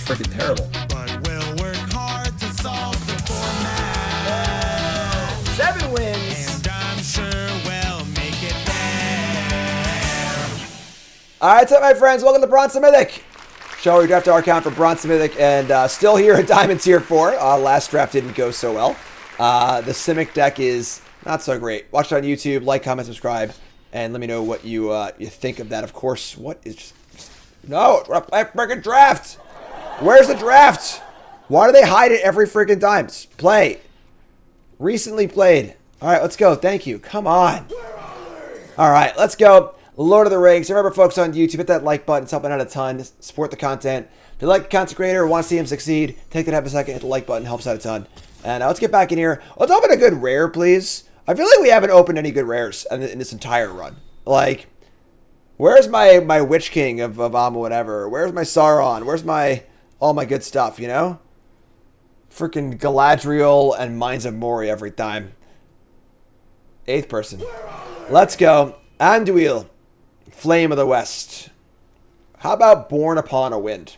freaking terrible. But we'll work hard to solve the format. 7 wins. And I'm sure we'll make it there. All right, what's up, my friends? Welcome to Bronze Mythic. Show where we draft our account for Bronze Mythic, and still here at Diamond Tier 4. Last draft didn't go so well. The Simic deck is not so great. Watch it on YouTube, like, comment, subscribe, and let me know what you think of that. Of course, what is just no, we're a freaking draft. Where's the draft? Why do they hide it every freaking time? Just play. Recently played. All right, let's go. Thank you. Come on. All right, let's go. Lord of the Rings. Remember, folks on YouTube, hit that like button. It's helping out a ton. Support the content. If you like the content creator or want to see him succeed, take that half a second. Hit the like button. Helps out a ton. And let's get back in here. Let's open a good rare, please. I feel like we haven't opened any good rares in this entire run. Like, where's my Witch King of Amma whatever? Where's my Sauron? Where's my all my good stuff, you know? Freaking Galadriel and Mines of Moria every time. 8th person. Let's go. Anduil. Flame of the West. How about Born Upon a Wind?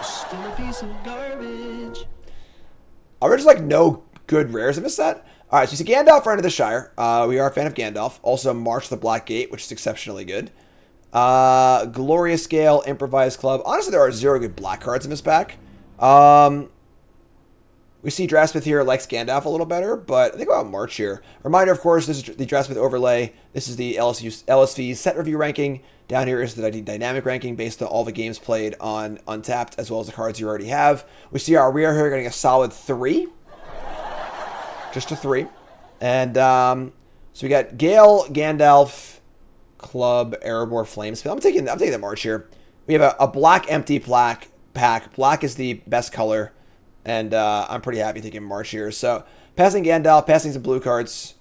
Still a piece of garbage. Are there just like no good rares in this set? All right, so you see Gandalf, Friend of the Shire. We are a fan of Gandalf. Also, March the Black Gate, which is exceptionally good. Glorious Scale, Improvised Club. Honestly, there are 0 good black cards in this pack. We see Draftsmith here likes Gandalf a little better, but think about March here. Reminder, of course, this is the Draftsmith overlay. This is the LSV set review ranking. Down here is the dynamic ranking based on all the games played on Untapped, as well as the cards you already have. We see our rear here getting a solid 3. Just a 3. And so we got Gale, Gandalf, Club, Erebor, Flamespell. I'm taking the March here. We have a black empty pack. Black is the best color. And I'm pretty happy taking March here. So, passing Gandalf, passing some blue cards.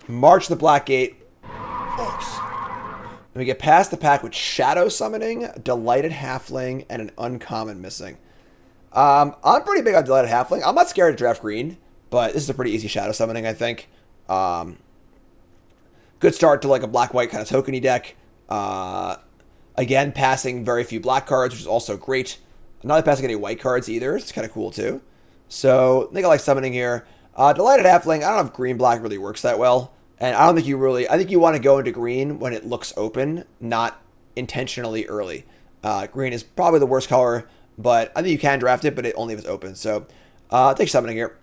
March the Black Gate. And we get past the pack with Shadow Summoning, Delighted Halfling, and an Uncommon missing. I'm pretty big on Delighted Halfling. I'm not scared to draft green, but this is a pretty easy Shadow Summoning, I think. Good start to like a black-white kind of tokeny deck. Again, passing very few black cards, which is also great. I'm not passing any white cards either. It's kind of cool too. So I think I like summoning here. Delighted Halfling. I don't know if green-black really works that well. And I don't think you really... I think you want to go into green when it looks open, not intentionally early. Green is probably the worst color, but I think you can draft it, but it only if it's open. So take summoning here.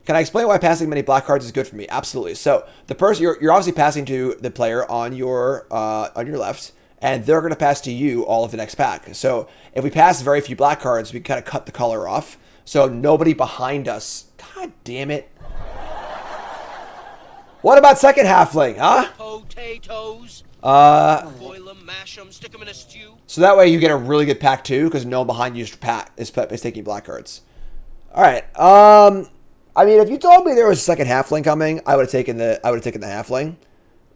Can I explain why passing many black cards is good for me? Absolutely. So the person you're obviously passing to the player on your left, and they're going to pass to you all of the next pack. So if we pass very few black cards, we kind of cut the color off. So nobody behind us. God damn it. What about second halfling, huh? Potatoes. Boil them, mash them, stick them in a stew. So that way you get a really good pack too, because no one behind you is taking black cards. All right. I mean, if you told me there was a second halfling coming, I would have taken the halfling.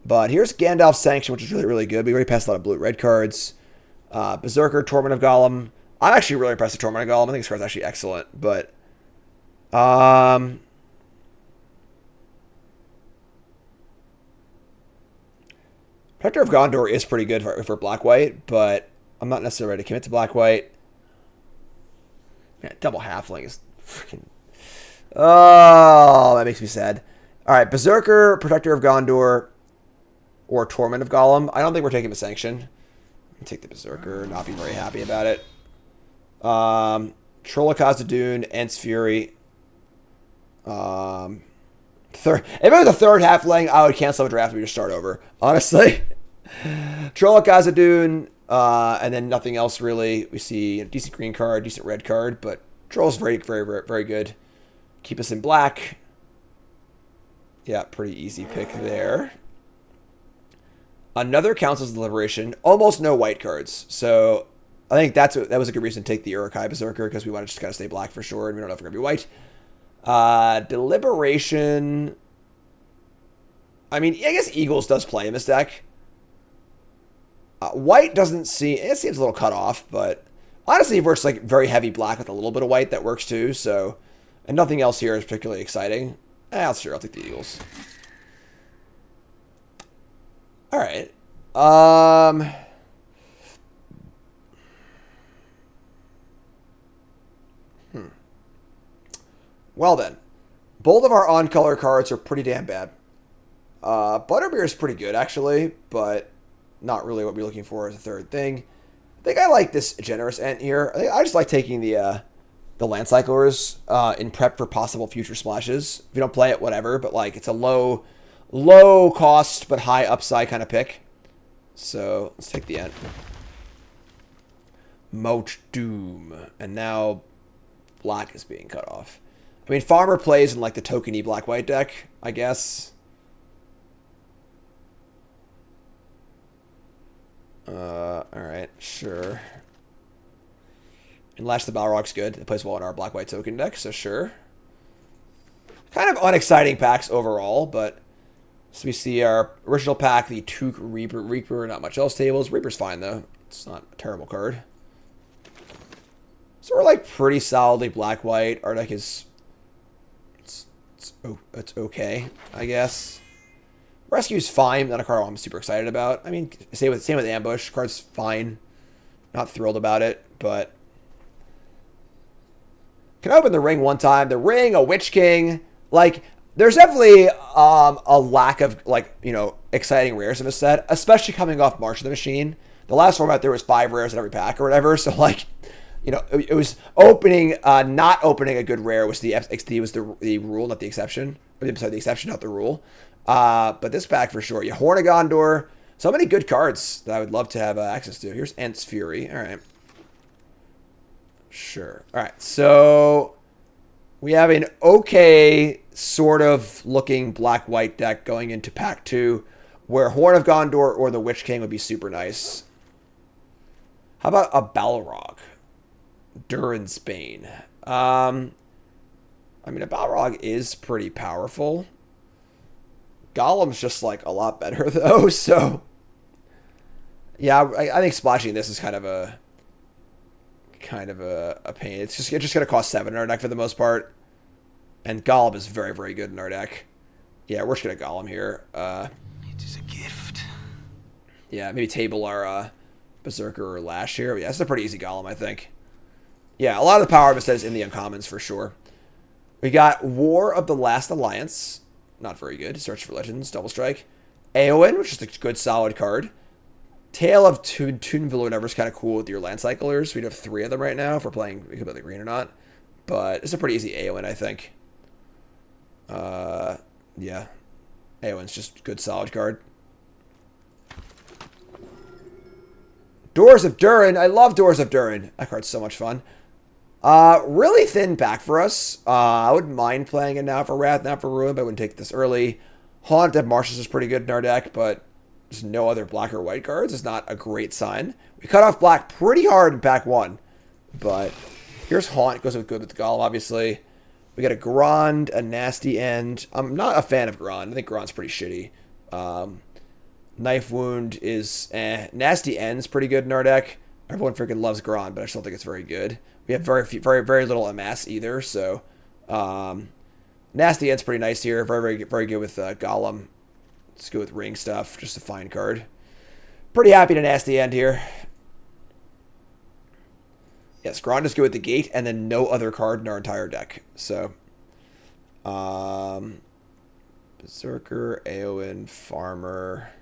But here's Gandalf's Sanction, which is really, really good. We already passed a lot of blue-red cards. Berserker, Torment of Gollum. I'm actually really impressed with Torment of Gollum. I think this card's actually excellent. But, Protector of Gondor is pretty good for black-white, but I'm not necessarily ready to commit to black-white. Man, double halfling is freaking... Oh, that makes me sad. All right, Berserker, Protector of Gondor, or Torment of Gollum. I don't think we're taking the Sanction. I'll take the Berserker, not be very happy about it. Troll of Khazad-dûm, Ents Fury. If it was a third halfling, I would cancel the draft and we just start over. Honestly. Troll of Khazad-dûm, and then nothing else really. We see a decent green card, decent red card, but Troll's very, very, very good. Keep us in black. Yeah, pretty easy pick there. Another Council's Deliberation. Almost no white cards. So I think that was a good reason to take the Uruk-hai Berserker, because we want to just kind of stay black for sure, and we don't know if we're going to be white. Deliberation. I mean, I guess Eagles does play in this deck. White doesn't seem... It seems a little cut off, but honestly, if we're just like very heavy black with a little bit of white, that works too. So, and nothing else here is particularly exciting. I'll take the Eagles. All right. Well then. Both of our on-color cards are pretty damn bad. Butterbeer is pretty good, actually, but not really what we're looking for as a third thing. I think I like this Generous Ent here. I just like taking the Land Cyclers in prep for possible future splashes. If you don't play it, whatever, but like it's a low cost but high upside kind of pick. So let's take the Ent. Moat Doom. And now black is being cut off. I mean, Farmer plays in like the tokeny black-white deck, I guess. Alright, sure. And Lash the Balrog's good. It plays well in our black-white token deck, so sure. Kind of unexciting packs overall, but so we see our original pack, the Took Reaper, not much else tables. Reaper's fine, though. It's not a terrible card. So we're like pretty solidly black-white. Our deck is... It's okay, I guess. Rescue's fine. Not a card I'm super excited about. I mean, same with Ambush. Card's fine. Not thrilled about it, but... Can I open the Ring one time? The Ring, a Witch King. Like, there's definitely a lack of, like, you know, exciting rares in this set, especially coming off March of the Machine. The last format, there was 5 rares in every pack or whatever, so, like... You know, it was opening, not opening a good rare was the rule, not the exception. I'm sorry, the exception, not the rule. But this pack for sure. You Horn of Gondor. So many good cards that I would love to have access to. Here's Ent's Fury. All right. Sure. All right. So we have an okay sort of looking black-white deck going into pack 2 where Horn of Gondor or the Witch King would be super nice. How about a Balrog? Durin's Bane. I mean, a Balrog is pretty powerful. Golem's just like a lot better though, so yeah, I think splashing this is kind of a pain. It's just gonna cost 7 in our deck for the most part, and Golem is very, very good in our deck. Yeah, we're just gonna Golem here. It is a gift. Yeah, maybe table our Berserker or Lash here. Yeah, it's a pretty easy Golem, I think. Yeah, a lot of the power of it is in the uncommons for sure. We got War of the Last Alliance. Not very good. Search for Legends, Double Strike. Eowyn, which is a good solid card. Tale of Toonville or whatever is kind of cool with your Land Cyclers. We'd have 3 of them right now if we're playing, we could play the green or not. But it's a pretty easy Eowyn, I think. Yeah. Eowyn's just a good solid card. Doors of Durin. I love Doors of Durin. That card's so much fun. Really thin pack for us. I wouldn't mind playing it now for Wrath, not for Ruin, but I wouldn't take this early. Haunt of Marshes is pretty good in our deck, but there's no other black or white cards. It's not a great sign. We cut off black pretty hard in pack 1, but here's Haunt. It goes good with the Golem, obviously. We got a Grond, a Nasty End. I'm not a fan of Grond. I think Grond's pretty shitty. Knife Wound is Nasty End's pretty good in our deck. Everyone freaking loves Grond, but I still think it's very good. We have very little amass either, so Nasty End's pretty nice here. Very good with Golem. Let's go with Ring stuff. Just a fine card. Pretty happy to Nasty End here. Yes, Grond is good with the Gate, and then no other card in our entire deck. So, Berserker, Eowyn, Farmer.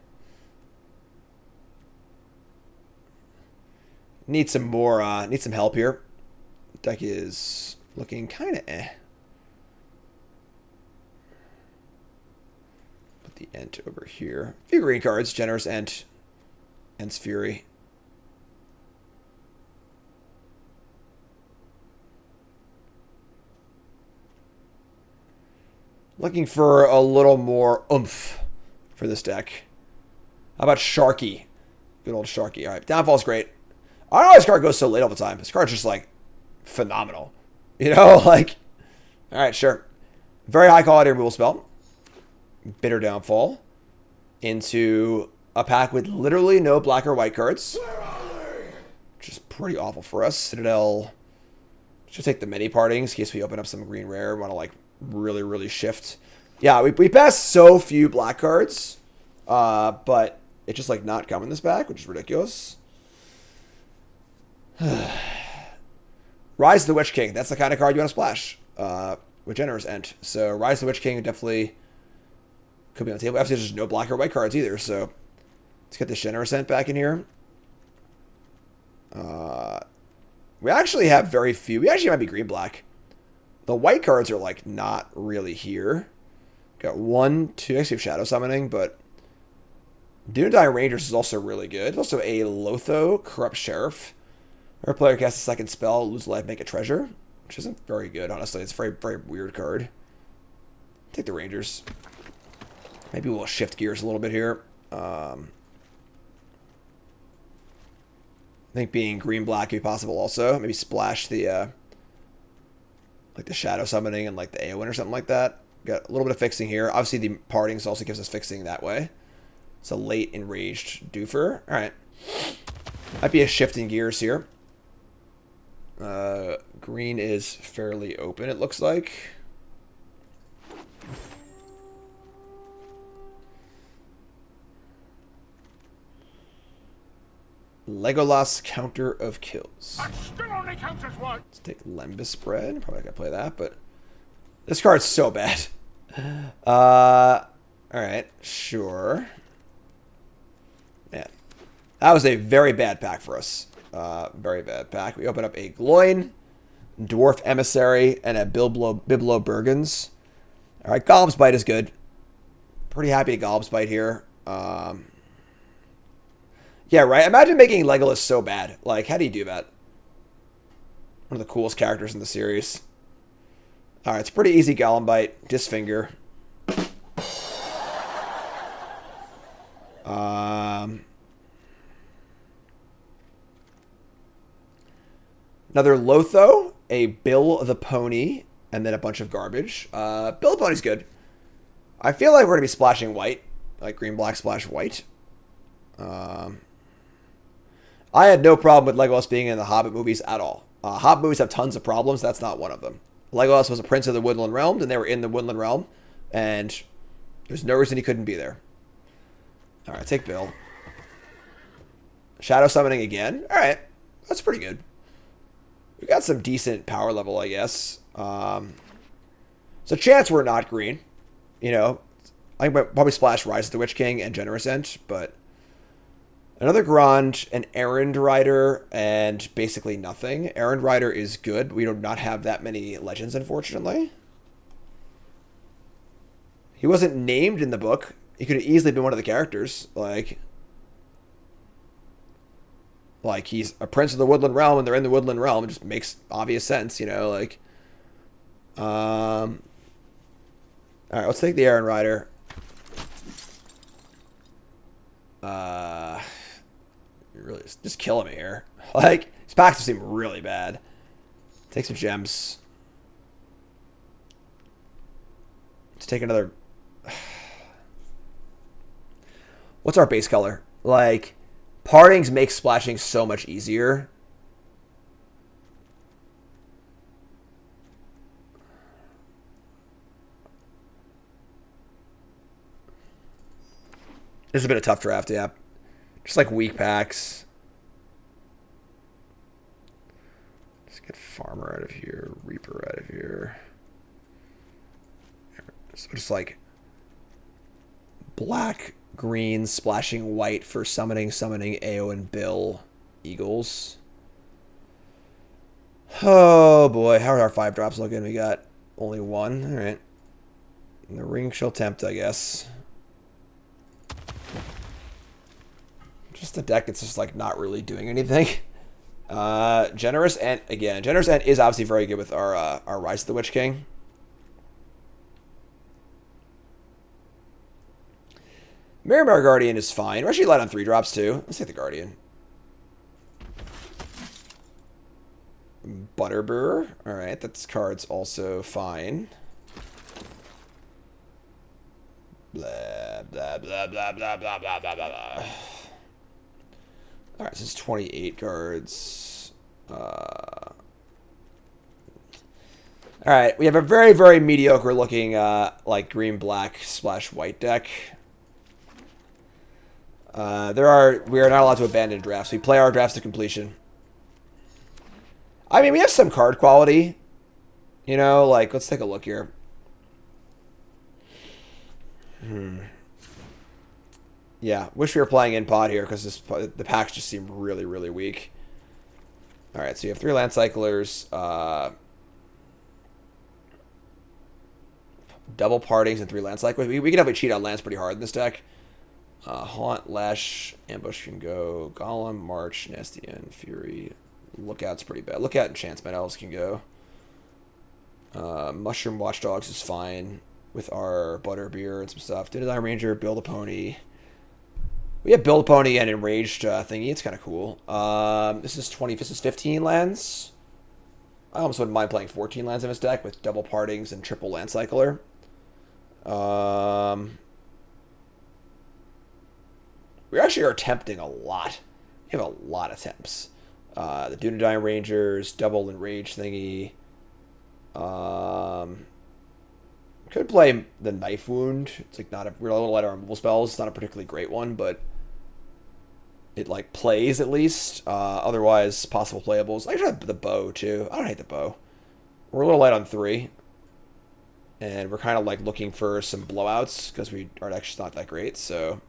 Need some more, need some help here. Deck is looking kind of eh. Put the Ent over here. A few green cards. Generous Ent. Ent's Fury. Looking for a little more oomph for this deck. How about Sharky? Good old Sharky. All right, Downfall's great. I don't know why this card goes so late all the time. This card's just, like, phenomenal. You know, like... Alright, sure. Very high quality removal spell. Bitter Downfall. Into a pack with literally no black or white cards. Which is pretty awful for us. Citadel. Should take the mini partings in case we open up some green rare. Want to, like, really shift. Yeah, we passed so few black cards. But it's just, like, not coming this back, which is ridiculous. Rise of the Witch King. That's the kind of card you want to splash. with Generous End. So Rise of the Witch King definitely could be on the table. Obviously, there's just no black or white cards either. So let's get the Generous End back in here. We actually have very few. We actually might be green-black. The white cards are, like, not really here. Got 1, 2. Actually, have Shadow Summoning, but Dunedain Rangers is also really good. Also a Lotho, Corrupt Sheriff. Our player casts a second spell, lose life, make a treasure. Which isn't very good, honestly. It's a very, very weird card. Take the Rangers. Maybe we'll shift gears a little bit here. I think being green-black could be possible also. Maybe splash the, like the Shadow Summoning and like the Aowen or something like that. Got a little bit of fixing here. Obviously, the Partings also gives us fixing that way. It's a late Enraged Doofer. All right. Might be a shift in gears here. Green is fairly open, it looks like. Legolas Counter of Kills. Let's take Lembas Spread. Probably not gonna play that, but this card's so bad. Alright, sure. Man. That was a very bad pack for us. Very bad pack. We open up a Gloin, Dwarf Emissary, and a Biblo Bergens. Alright, Golem's Bite is good. Pretty happy at Golem's Bite here. Yeah, right? Imagine making Legolas so bad. Like, how do you do that? One of the coolest characters in the series. Alright, it's pretty easy Golem Bite. Disfinger. Another Lotho, a Bill the Pony, and then a bunch of garbage. Bill the Pony's good. I feel like we're going to be splashing white. Like green, black, splash, white. I had no problem with Legolas being in the Hobbit movies at all. Hobbit movies have tons of problems. That's not one of them. Legolas was a prince of the Woodland Realm, and they were in the Woodland Realm, and there's no reason he couldn't be there. All right, take Bill. Shadow Summoning again. All right, that's pretty good. We got some decent power level, I guess. So chance we're not green. You know, I think probably splash Rise of the Witch King and Generous End, but another Grand, an Errand Rider, and basically nothing. Errand Rider is good. We do not have that many legends, unfortunately. He wasn't named in the book. He could have easily been one of the characters. Like he's a prince of the Woodland Realm, and they're in the Woodland Realm. It just makes obvious sense, you know. Like, all right, let's take the Errand Rider. You're really just killing me here. Like, his packs seem really bad. Take some gems. Let's take another. What's our base color? Like, Partings make splashing so much easier. This has been a tough draft, yeah. Just like weak packs. Let's get Farmer out of here, Reaper out of here. So just like black, green, splashing white for summoning Aowen, Bill, Eagles. Oh boy, how are our 5 drops looking? We got only 1. All right. And the Ring Shall Tempt, I guess. Just a deck that's just like not really doing anything. Generous Ant again. Generous Ant is obviously very good with our Rise of the Witch King. Miramar Guardian is fine. We're actually light on 3 drops too. Let's take the Guardian. Butterbur. Alright, that's card's also fine. Blah, blah, blah, blah, blah, blah, blah, blah, blah. Alright, this is 28 cards. Alright, we have a very, very mediocre looking like green-black splash white deck. We are not allowed to abandon drafts. We play our drafts to completion. I mean, we have some card quality. You know, like, let's take a look here. Yeah, wish we were playing in pod here because the packs just seem really, really weak. All right, so you have 3 land cyclers, double partings, and 3 land cyclers. We can definitely cheat on lands pretty hard in this deck. Haunt, Lash, Ambush can go. Golem, March, Nastian, Fury. Lookout's pretty bad. Lookout, Enchantment Elves can go. Mushroom Watchdogs is fine with our Butterbeer and some stuff. Dinodine Ranger, Build a Pony. We have Build a Pony and Enraged thingy. It's kind of cool. This is 15 lands. I almost wouldn't mind playing 14 lands in this deck with double partings and triple land cycler. We actually are attempting a lot. We have a lot of attempts. The Dunedain Rangers, double Enraged thingy. Could play the Knife Wound. It's like not we're a little lighter on removal spells. It's not a particularly great one, but it like plays at least. Otherwise, possible playables. I actually have the bow too. I don't hate the bow. We're a little light on 3, and we're kind of like looking for some blowouts because our deck's not that great. So,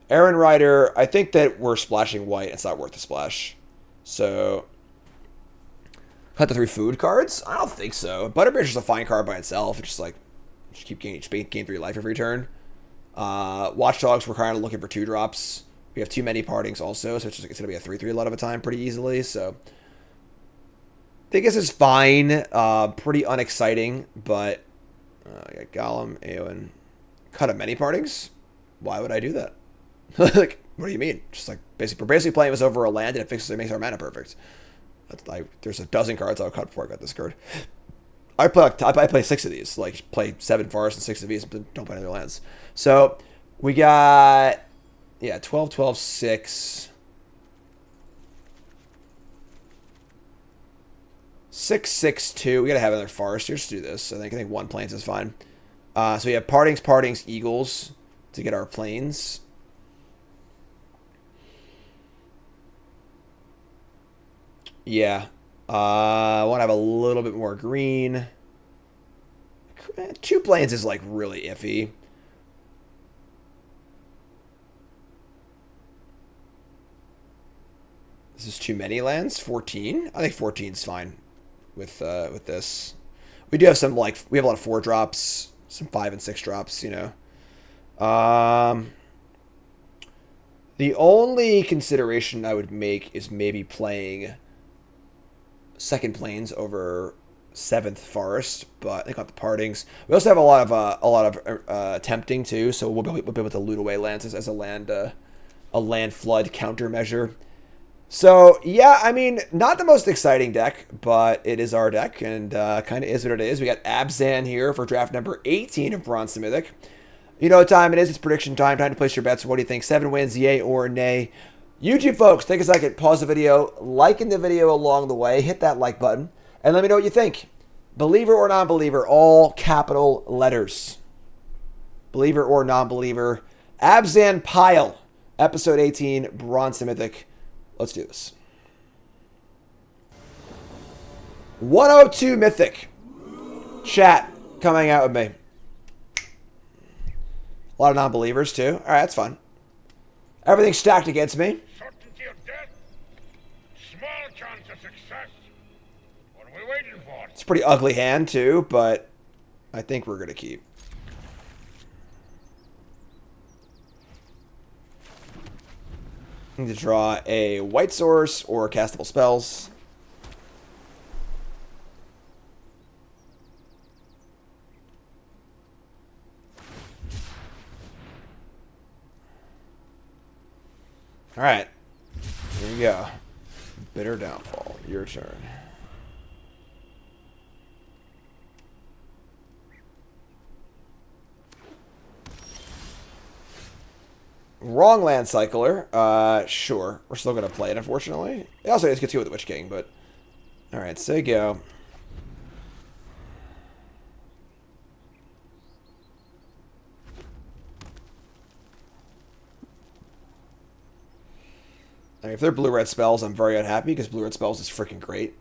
Aaron Rider. I think that we're splashing white. It's not worth the splash. So, cut the 3 food cards. I don't think so. Butterbeer's just a fine card by itself. It's just like just keep gain 3 life every turn. Watchdogs, we're kind of looking for 2 drops. We have too many partings also, so it's going to be a 3/3 a lot of the time pretty easily. So I think this is fine. Pretty unexciting, but I got Golem, Aowen, cut a many partings. Why would I do that? Like, what do you mean? Just like we're basically playing this over a land, and it makes our mana perfect. There's a dozen cards I would cut before I got this card. I play 6 of these. Like, play 7 forests and 6 of these, but don't play any other lands. So, we got, 12, 12, 6. 6, 6, 2. We gotta have another forest here. Just do this. I think 1 plains is fine. So we have partings, eagles to get our plains. Yeah. I want to have a little bit more green. 2 plains is like really iffy. This is too many lands. 14. I think 14 is fine with this. We do have some we have a lot of 4 drops, some 5 and 6 drops. You know. The only consideration I would make is maybe playing 2nd plains over 7th forest, but I think about the partings. We also have a lot of tempting too, so we'll be able to loot away lands as a land flood countermeasure. So yeah, I mean, not the most exciting deck, but it is our deck, and kind of is what it is. We got Abzan here for draft number 18 of Bronze Mythic. You know what time it is? It's prediction time. Time to place your bets. What do you think? 7 wins, yay or nay? YouTube folks, take a second, pause the video, liking the video along the way, hit that like button, and let me know what you think. Believer or non-believer, all capital letters. Believer or non-believer. Abzan Pile, episode 18, Bronze Mythic. Let's do this. 102 Mythic. Chat, coming out with me. A lot of non-believers too. All right, that's fun. Everything's stacked against me. Certainty of death. Small chance of success. What are we waiting for? It's a pretty ugly hand too, but I think we're gonna keep. Need to draw a white source or castable spells. All right, here we go. Bitter Downfall, your turn. Wrong land cycler. Sure. We're still going to play it, unfortunately. It also just gets to go with the Witch King, but... Alright, so you go. I mean, if they're blue-red spells, I'm very unhappy because blue-red spells is freaking great.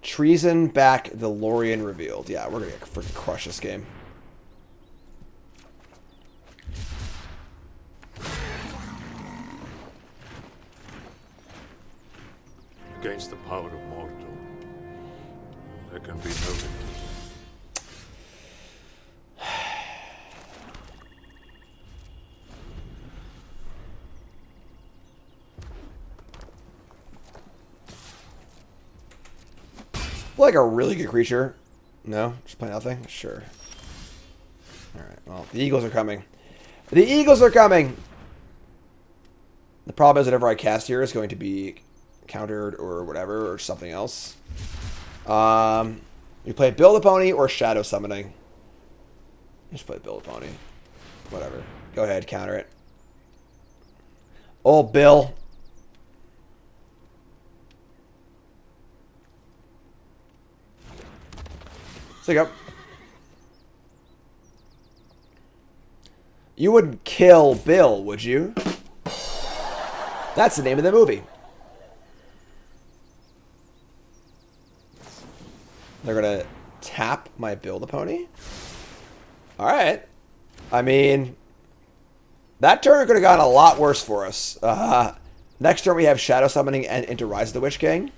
Treason back the Lorien revealed. Yeah, we're going to freaking crush this game. Against the power of Mordor, there can be no limit. Like a really good creature. No? Just play nothing? Sure. Alright, well, the Eagles are coming. The Eagles are coming! The problem is whatever I cast here is going to be countered or whatever, or something else. You play Build a Pony or Shadow Summoning. Just play Build a Pony. Whatever. Go ahead, counter it. Old Bill. Stick up. You wouldn't kill Bill, would you? That's the name of the movie. They're going to tap my Build-A-Pony? Alright. I mean, that turn could have gone a lot worse for us. Next turn we have Shadow Summoning and into Rise of the Witch King.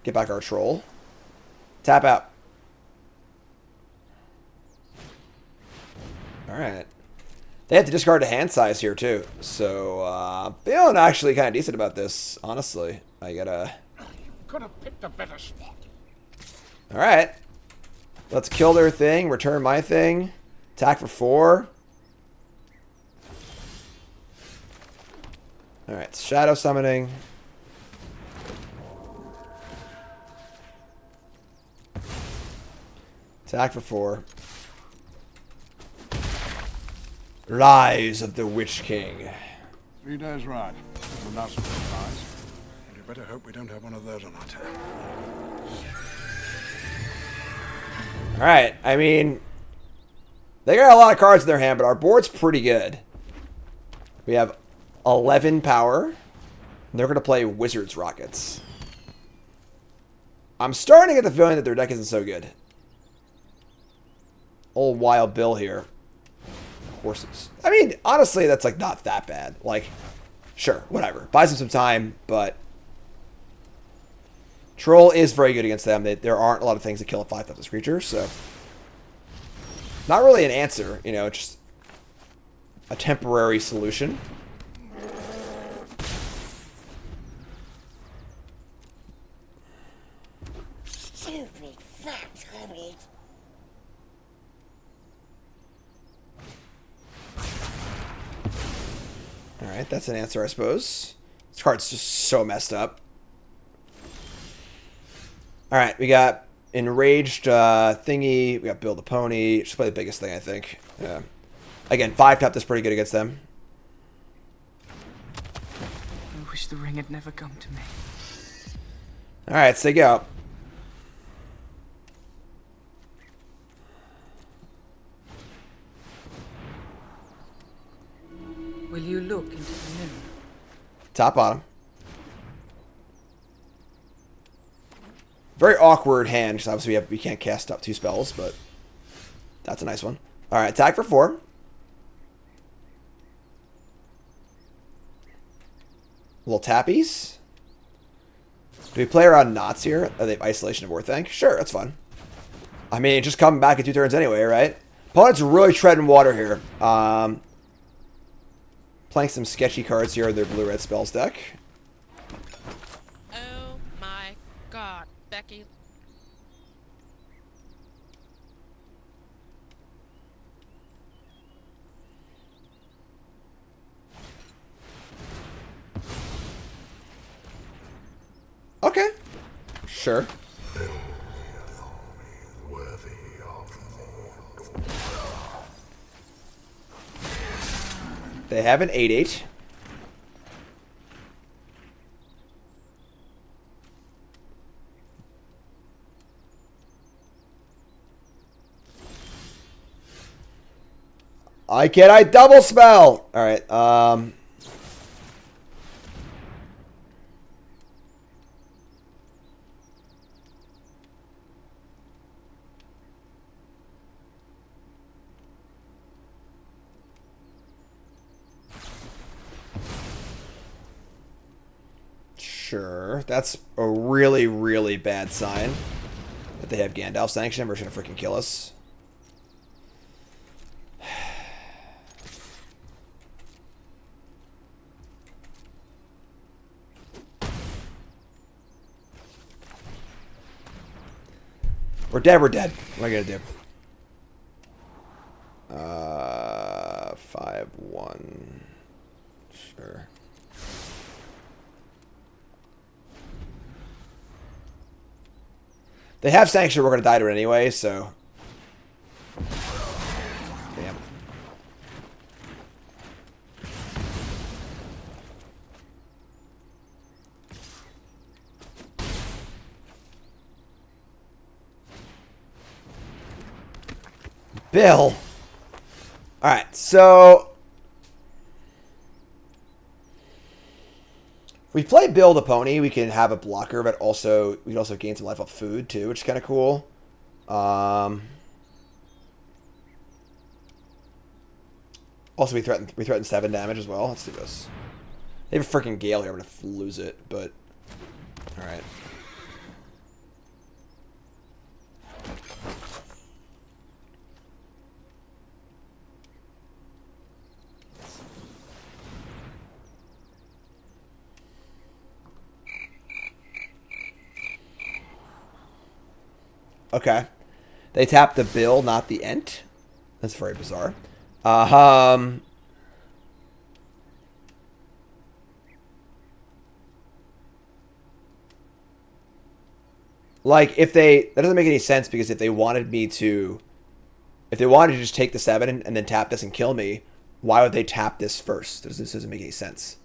Get back our Troll. Tap out. Alright. They have to discard a hand size here, too. So, feeling actually kind of decent about this, honestly. I gotta... Could have picked a better spot. Alright. Let's kill their thing, return my thing. Attack for 4. Alright, Shadow Summoning. Attack for 4. Rise of the Witch King. 3 days right. Well, that's a surprise. And you better hope we don't have one of those on our tail. Alright, I mean, they got a lot of cards in their hand, but our board's pretty good. We have 11 power. And they're going to play Wizard's Rockets. I'm starting to get the feeling that their deck isn't so good. Old Wild Bill here. Horses. I mean, honestly, that's like not that bad. Like, sure, whatever. Buys them some time, but Troll is very good against them. There aren't a lot of things that kill a 5/5 creature, so not really an answer, you know, just a temporary solution. Stupid fat hobbit. Alright, that's an answer, I suppose. This card's just so messed up. Alright, we got Enraged Thingy. We got Build a Pony. Just play the biggest thing, I think. Yeah. Again, 5/5 is pretty good against them. I wish the ring had never come to me. Alright, so go. Will you look into the mirror? Top, bottom. Very awkward hand, because obviously we can't cast up 2 spells, but that's a nice one. Alright, attack for 4. Little tappies. Do we play around knots here? Are they Isolation of Orthanc? Sure, that's fun. I mean, just coming back in 2 turns anyway, right? Opponent's really treading water here. Playing some sketchy cards here in their blue-red spells deck. Oh my god, Becky. Okay. Sure. They have an 8/8. I double spell? All right. Sure. That's a really, really bad sign that they have Gandalf Sanction. We're going to freaking kill us. We're dead, we're dead. What am I gonna do? 5-1. Sure. They have Sanction, we're gonna die to it anyway, so. Damn. Bill. Alright, so we play Bill the Pony, we can have a blocker, but also we can also gain some life off food too, which is kind of cool. Also we threaten 7 damage as well. Let's do this. They have a freaking Gale here, I'm gonna lose it, but alright. Okay. They tap the bill, not the ent. That's very bizarre. Like, if they... That doesn't make any sense, because if they wanted me to... If they wanted to just take the 7 and then tap this and kill me, why would they tap this first? This doesn't make any sense.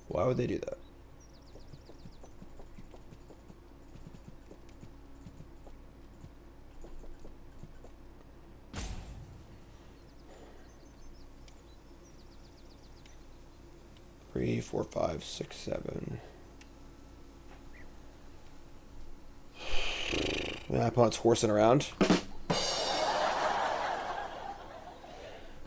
Why would they do that? Three, 4, 5, 6, 7. My opponent's horsing around.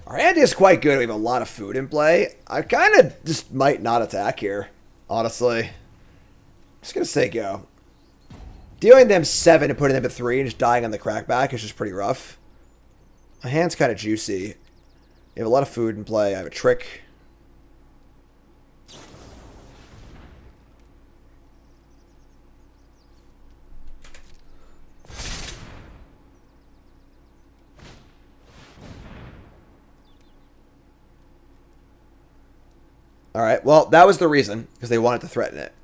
Our hand is quite good. We have a lot of food in play. I kind of just might not attack here, honestly. Just going to say go. Dealing them 7 and putting them at 3 and just dying on the crackback is just pretty rough. My hand's kind of juicy. We have a lot of food in play. I have a trick. Alright, well, that was the reason, because they wanted to threaten it.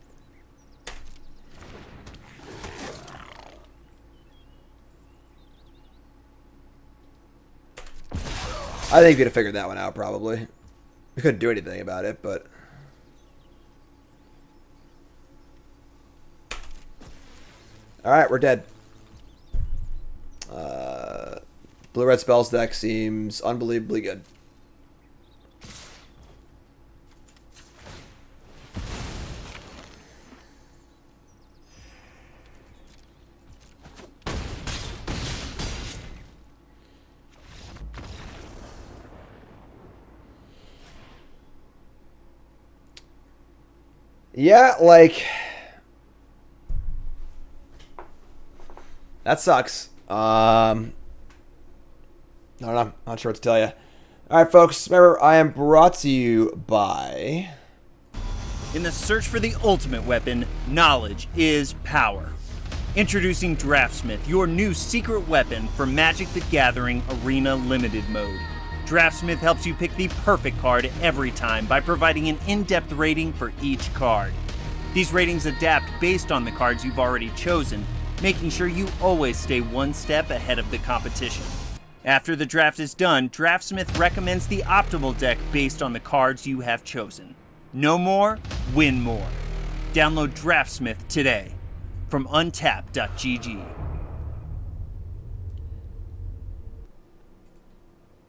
I think we could have figured that one out, probably. We couldn't do anything about it, but... Alright, we're dead. Blue-red spells deck seems unbelievably good. Yeah, like... That sucks. I don't know. Not sure what to tell you. Alright, folks. Remember, I am brought to you by... In the search for the ultimate weapon, knowledge is power. Introducing Draftsmith, your new secret weapon for Magic the Gathering Arena Limited Mode. Draftsmith helps you pick the perfect card every time by providing an in-depth rating for each card. These ratings adapt based on the cards you've already chosen, making sure you always stay one step ahead of the competition. After the draft is done, Draftsmith recommends the optimal deck based on the cards you have chosen. Know more, win more. Download Draftsmith today from untap.gg.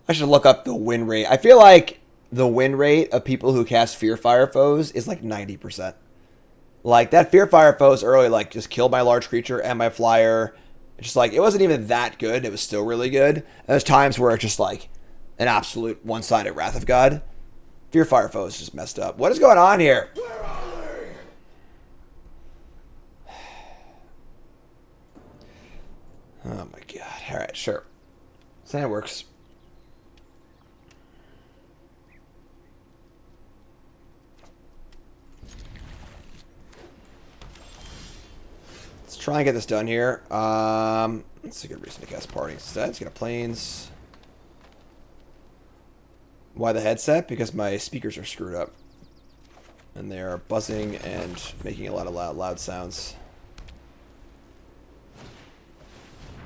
I should look up the win rate. I feel like the win rate of people who cast Fearfire Foes is like 90%. Like, that Fearfire Foes early, like, just killed my large creature and my flyer. Just like, it wasn't even that good. It was still really good. And there's times where it's just like an absolute one-sided Wrath of God. Fearfire Foes just messed up. What is going on here? Oh my god. Alright, sure. So that works. Let's try and get this done here. That's a good reason to cast Party instead. Let's get a Plains. Why the headset? Because my speakers are screwed up. And they are buzzing and making a lot of loud sounds.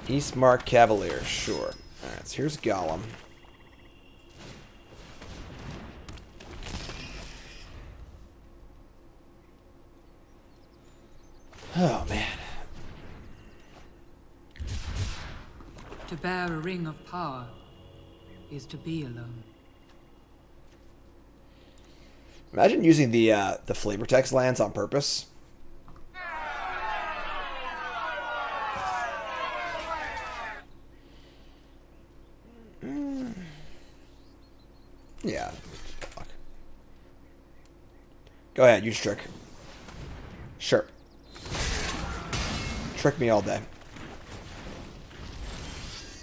Eastmark Cavalier, sure. Alright, so here's Golem. Oh, man. To bear a ring of power is to be alone. Imagine using the flavor text lands on purpose. Yeah. Fuck. Go ahead, use trick. Sure. Trick me all day.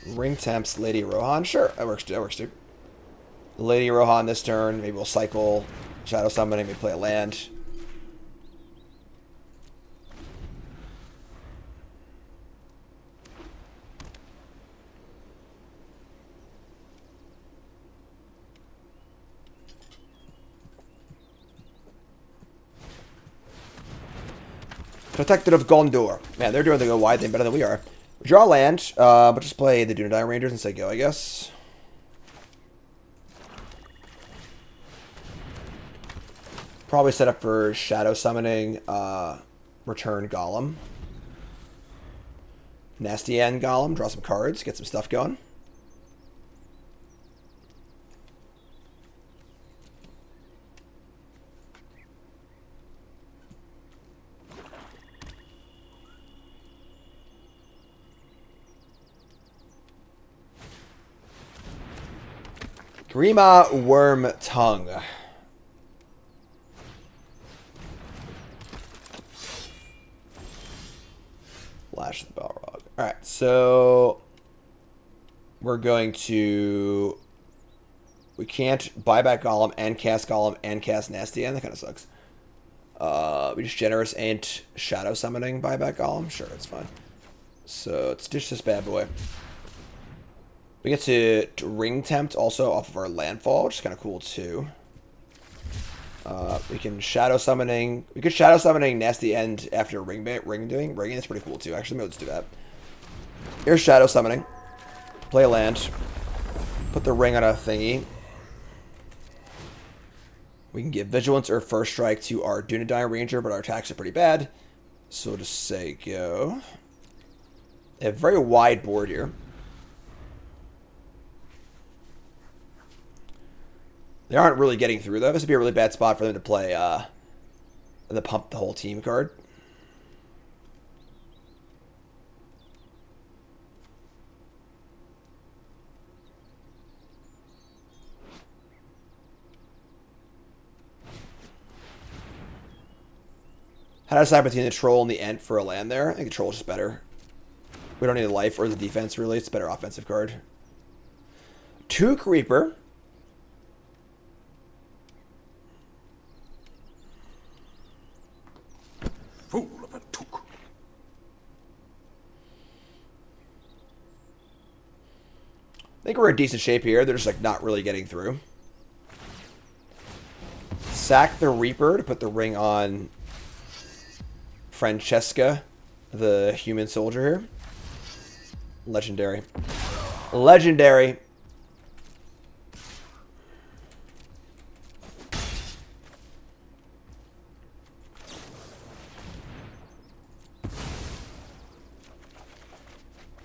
Ring Temps, Lady Rohan. Sure, that works too. Lady Rohan this turn. Maybe we'll cycle Shadow Summoning, maybe play a land. Protector of Gondor. Man, they're doing the go wide thing better than we are. We draw land, but just play the Dunedain Rangers and say go, I guess. Probably set up for Shadow Summoning, return Golem. Nasty End Golem, draw some cards, get some stuff going. Grima Worm Tongue. Lash the Balrog. Alright, so we're going to... We can't buy back Golem and cast Nasty End. That kind of sucks. We just Generous and Shadow Summoning buyback Golem. Sure, that's fine. So let's ditch this bad boy. We get to Ring Tempt also off of our Landfall, which is kind of cool too. We can Shadow Summoning. We could Shadow Summoning Nasty End after Ring. That's pretty cool too. Actually, maybe let's do that. Here's Shadow Summoning. Play a land. Put the ring on a thingy. We can give Vigilance or First Strike to our Dunedain Ranger, but our attacks are pretty bad. So we'll just say go. They have a very wide board here. They aren't really getting through, though. This would be a really bad spot for them to play the Pump the Whole Team card. How to decide between the Troll and the Ent for a land there? I think the Troll is just better. We don't need the life or the defense, really. It's a better offensive card. 2 Creeper. Fool of a took. I think we're in decent shape here. They're just like not really getting through. Sack the Reaper to put the ring on Francesca, the human soldier here. Legendary. Legendary.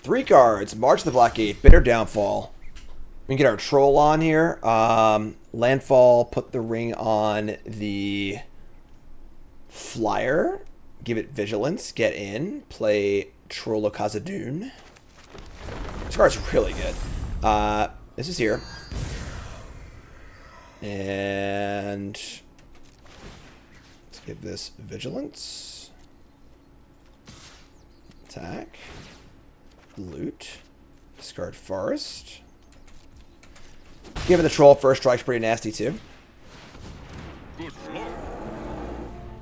3 cards. March of the Black Gate. Bitter Downfall. We can get our troll on here. Landfall. Put the ring on the flyer. Give it vigilance. Get in. Play Troll of Khazad-dûm. This card's really good. This is here. And let's give this vigilance. Attack. Loot. Discard forest. Giving the troll first strike's pretty nasty too. Good lord.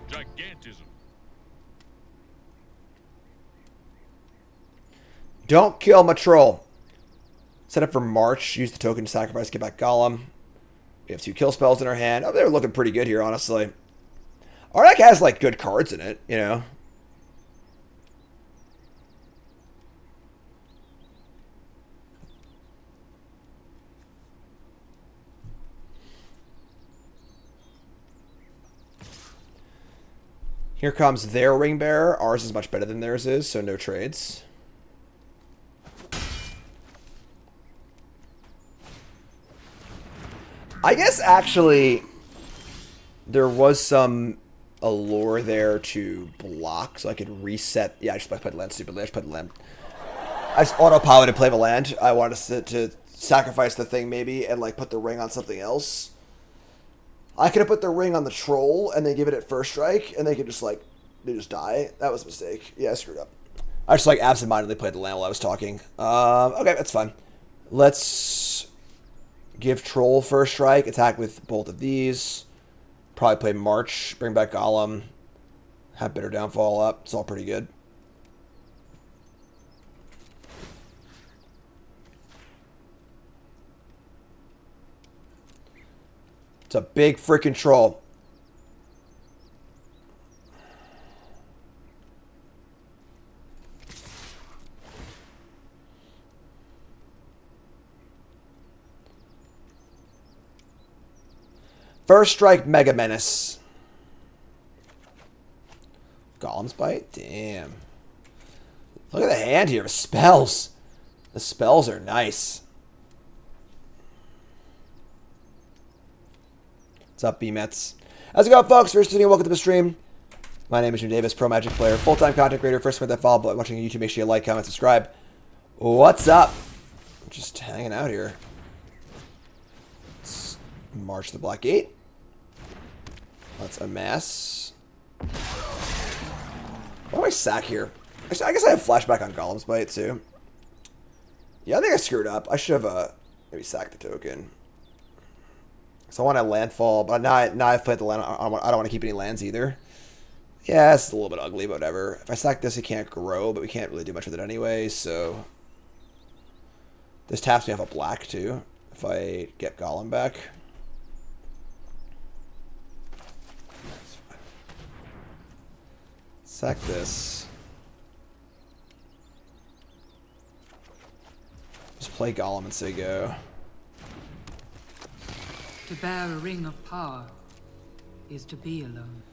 Gigantism. Don't kill my troll. Set up for March. Use the token to sacrifice. Get back Golem. We have 2 kill spells in our hand. Oh, they're looking pretty good here, honestly. Our deck has, like, good cards in it, you know. Here comes their ring bearer. Ours is much better than theirs is, so no trades. I guess actually there was some allure there to block, so I could reset. Yeah, I just played land stupidly. I just played land. I just auto-piloted play the land. I wanted to sacrifice the thing maybe and like put the ring on something else. I could have put the ring on the troll and then give it at first strike, and they could just like they just die. That was a mistake. Yeah, I screwed up. I just like absentmindedly played the land while I was talking. Okay, that's fine. Let's give troll first strike. Attack with both of these. Probably play March. Bring back Golem. Have Bitter Downfall up. It's all pretty good. It's a big freaking troll. First strike, Mega Menace. Golem's Bite? Damn. Look at the hand here. Spells. The spells are nice. What's up, B-Mets? How's it going, folks? First tuning in, welcome to the stream. My name is Jim Davis, pro Magic player, full-time content creator. First with that follow, but watching on YouTube, make sure you like, comment, subscribe. What's up? Just hanging out here. Let's march the Black Gate. Let's amass. Why do I sack here? Actually, I guess I have flashback on Golem's Bite, too. Yeah, I think I screwed up. I should have maybe sacked the token. So I want a landfall, but now I've played the land. I don't want to keep any lands either. Yeah, it's a little bit ugly, but whatever. If I sack this, it can't grow, but we can't really do much with it anyway, so... This taps me off a black, too, if I get Golem back. Sack this. Just play Golem and say go. To bear a ring of power is to be alone.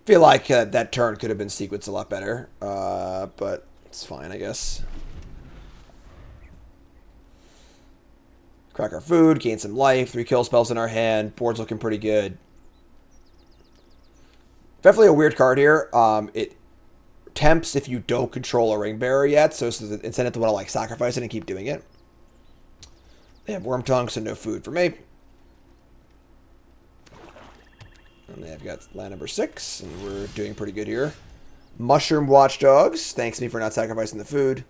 Feel like that turn could have been sequenced a lot better, but it's fine, I guess. Crack our food, gain some life, 3 kill spells in our hand. Board's looking pretty good. Definitely a weird card here. It tempts if you don't control a ring bearer yet, so it's an incentive to want to like sacrifice it and keep doing it. They have Worm Tongue, so no food for me. And they've got land number 6, and we're doing pretty good here. Mushroom Watchdogs. Thanks me for not sacrificing the food.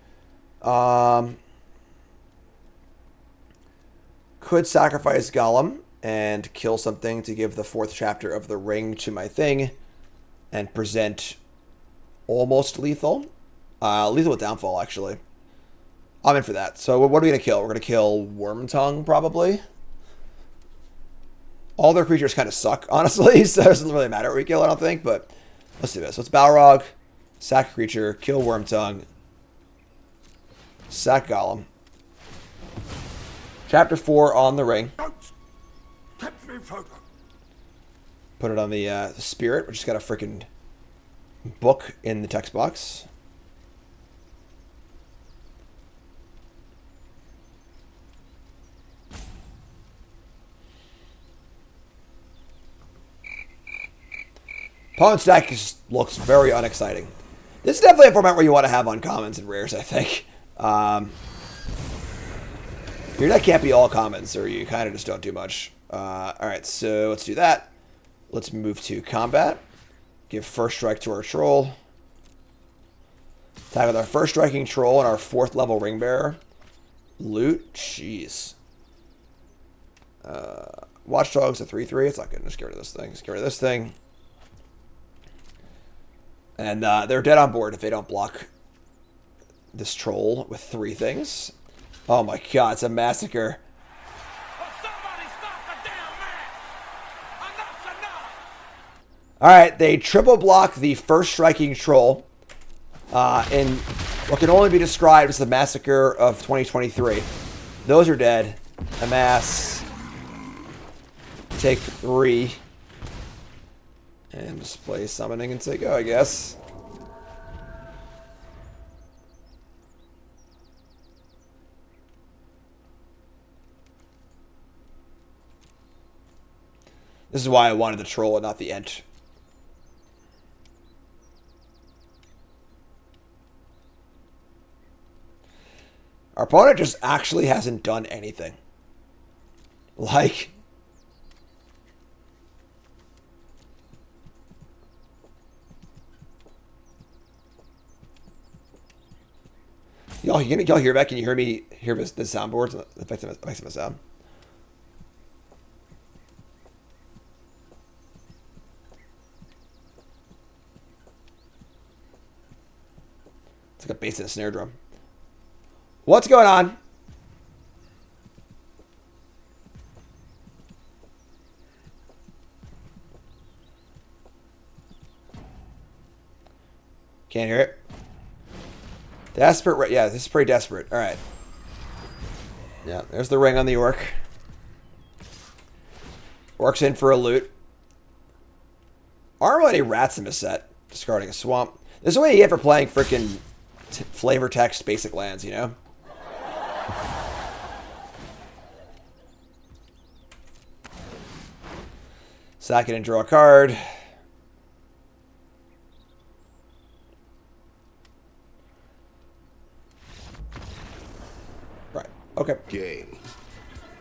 Could sacrifice Golem and kill something to give the 4th chapter of the ring to my thing and present almost lethal. Lethal with Downfall, actually. I'm in for that. So what are we going to kill? We're going to kill Worm Tongue, probably. All their creatures kind of suck, honestly, so it doesn't really matter what we kill, I don't think, but let's do this. Let's Balrog, sack creature, kill Worm Tongue, sack Golem. Chapter 4 on the ring. Put it on the Spirit, which has got a freaking book in the text box. Opponent's deck just looks very unexciting. This is definitely a format where you want to have uncommons and rares, I think. Your deck can't be all commons, or you kind of just don't do much. Alright, so let's do that. Let's move to combat. Give first strike to our troll. Attack with our first striking troll and our 4th level ring bearer. Loot. Jeez. Watchdogs a 3/3. It's not good. Just get rid of this thing. Just get rid of this thing. And they're dead on board if they don't block this troll with 3 things. Oh my god, it's a massacre. Alright, they triple block the first striking troll in what can only be described as the massacre of 2023. Those are dead. Amass. Take 3. And display summoning and say go, I guess. This is why I wanted the troll and not the ent. Our opponent just actually hasn't done anything. Like... Y'all hear that? Can you hear me hear the soundboards? It makes my sound. It's like a bass and a snare drum. What's going on? Can't hear it. Desperate. Yeah, this is pretty desperate. All right. Yeah, there's the ring on the orc. Orc's in for a loot. Aren't really any rats in this set. Discarding a swamp. This is what you get for playing freaking flavor text basic lands, you know? Sack it and draw a card. Right. Okay. Game.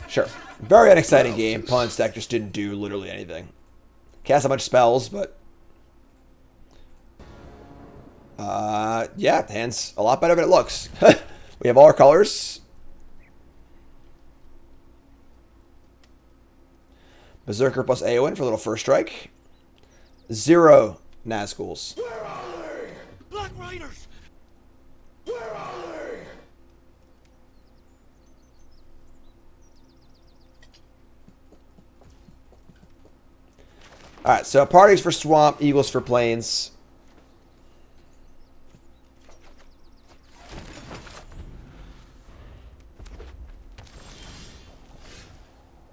Sure. Very unexciting game. Opponent's deck just didn't do literally anything. Cast a bunch of spells, but... yeah, the hand's a lot better than it looks. We have all our colors. Berserker plus Aowen for a little first strike. 0 Nazguls. Where are they? Black Riders! Where are they? Alright, so parties for Swamp, Eagles for Plains.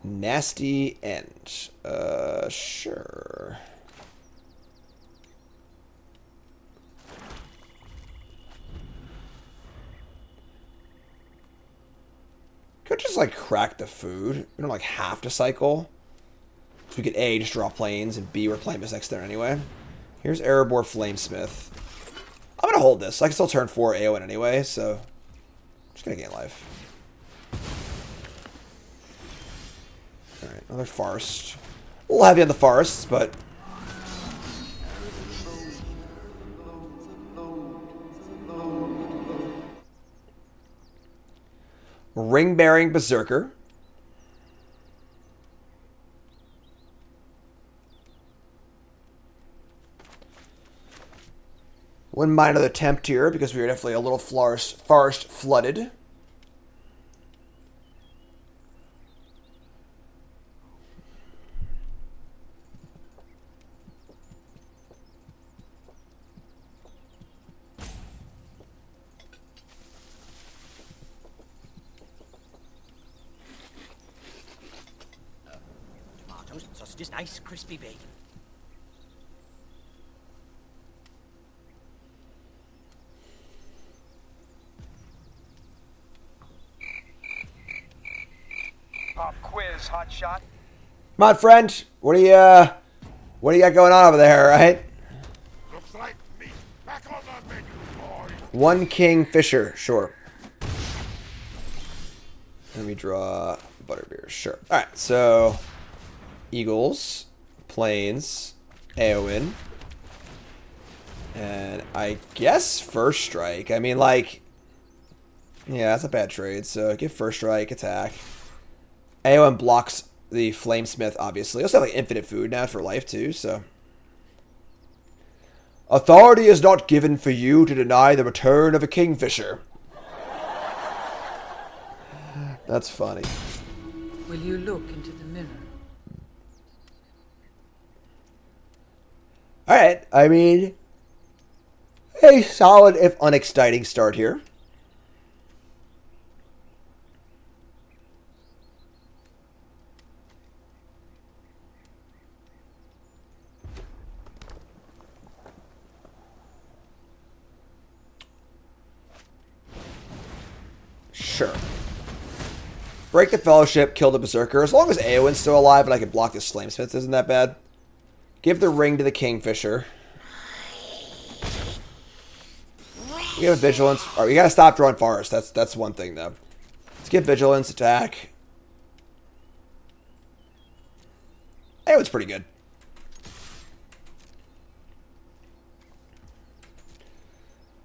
Nasty end. Sure. Could just like crack the food. We don't like have to cycle. So we could A, just draw planes, and B, we're playing this next turn anyway. Here's Erebor Flamesmith. I'm gonna hold this. I can still turn 4 AoN anyway, so I'm just gonna gain life. Alright, another forest. A little heavy on the forests, but... Ring-bearing Berserker. Wouldn't mind another tempt here, because we are definitely a little forest flooded. Tomatoes, sausages, nice crispy bacon. Pop quiz, hot shot. Come on, friend. What do you got going on over there, all right? One Kingfisher, sure. Let me draw Butterbeer, sure. All right, so Eagles, Plains, Eowyn, and I guess First Strike. I mean, like, yeah, that's a bad trade. So give First Strike, attack. Eowyn blocks the Flamesmith, obviously. Also have like infinite food now for life too, so. Authority is not given for you to deny the return of a Kingfisher. That's funny. Will you look into the mirror? Alright, I mean, a solid if unexciting start here. Sure. Break the Fellowship, kill the Berserker. As long as Eowyn's still alive and I can block this Flamesmith, isn't that bad? Give the ring to the Kingfisher. We have a Vigilance. All right, we gotta stop drawing Forest. That's one thing, though. Let's get Vigilance, attack. Eowyn's pretty good.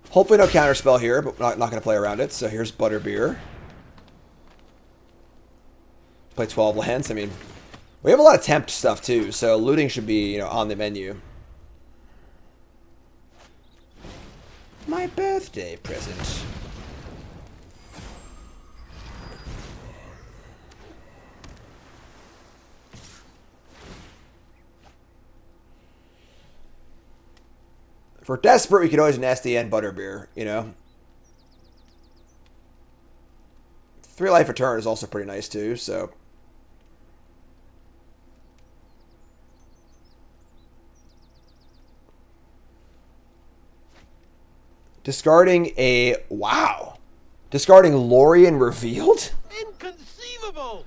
Hopefully no counterspell here, but we're not going to play around it. So here's Butterbeer. Play 12 lands. I mean, we have a lot of tempt stuff too, so looting should be, on the menu. My birthday present. If we're desperate, we could always nasty end Butterbeer, 3 life return is also pretty nice too, so. Discarding a... Wow. Discarding Lorien Revealed? Inconceivable!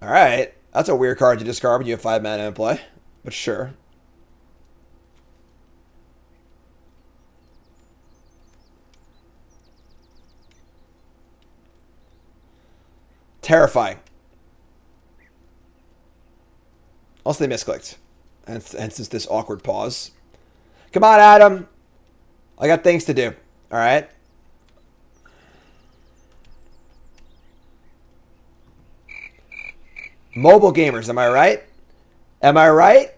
Alright. That's a weird card to discard when you have 5 mana in play. But sure. Terrifying. Also, they misclicked. Hence this awkward pause. Come on, Adam. I got things to do. All right. Mobile gamers, am I right? Am I right?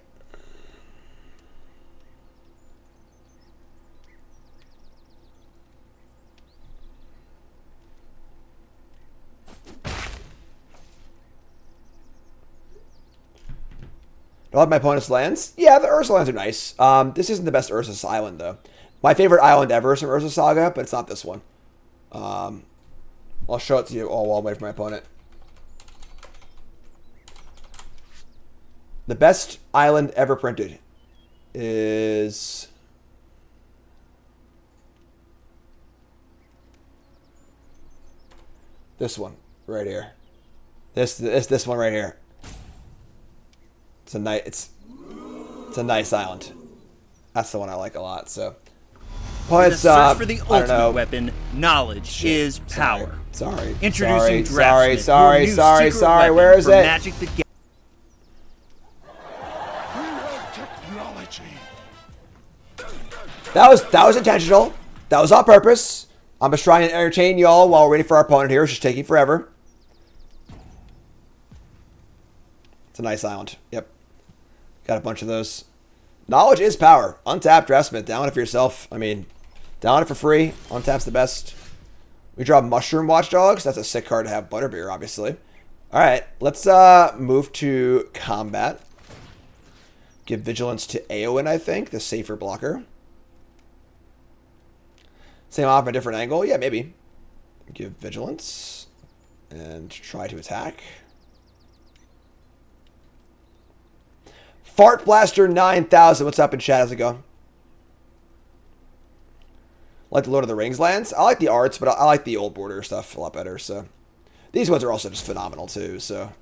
Do I like my opponent's lands? Yeah, the Ursa lands are nice. This isn't the best Ursa's Island, though. My favorite island ever is from Ursa Saga, but it's not this one. I'll show it to you all while I'm waiting for my opponent. The best island ever printed is... this one right here. This one right here. It's a nice island. That's the one I like a lot. So, in the search for the ultimate weapon, knowledge is power. Sorry. Introducing sorry. Draftsmith, Where is it? Magic the That was intentional. That was on purpose. I'm just trying to entertain y'all while we're waiting for our opponent here. It's just taking forever. It's a nice island. Yep. Got a bunch of those. Knowledge is power. Untap Draftsmith. Download it for yourself. I mean, download it for free. Untap's the best. We draw Mushroom Watchdogs. That's a sick card to have. Butterbeer, obviously. All right. Let's move to combat. Give Vigilance to Eowyn, I think. The safer blocker. Same off from a different angle. Yeah, maybe. Give Vigilance. And try to attack. Fart Blaster 9000. What's up in chat? How's it going? Like the Lord of the Rings lands. I like the arts, but I like the old border stuff a lot better. So these ones are also just phenomenal too. So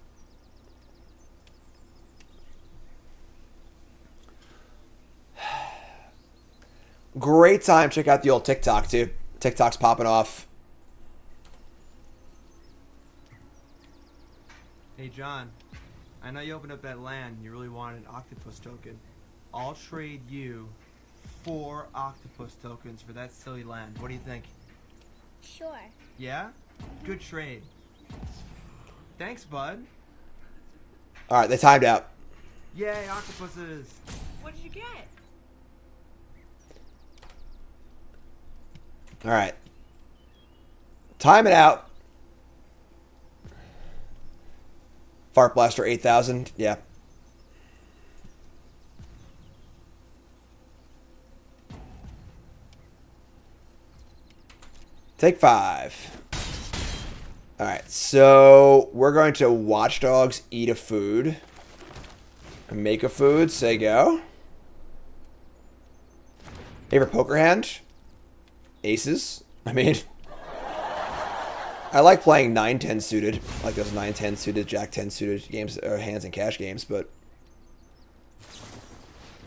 Great time. Check out the old TikTok, too. TikTok's popping off. Hey, John. I know you opened up that land and you really wanted an octopus token. I'll trade you 4 octopus tokens for that silly land. What do you think? Sure. Yeah? Good trade. Thanks, bud. All right, they timed out. Yay, octopuses. What did you get? All right. Time it out. Fart Blaster 8,000. Yeah. Take 5. All right. So we're going to Watch Dogs eat a food. Make a food. Say go. Favorite poker hand? Aces. I mean, I like playing 9-10 suited, like those 9-10 suited, Jack-10 suited games, or hands and cash games, but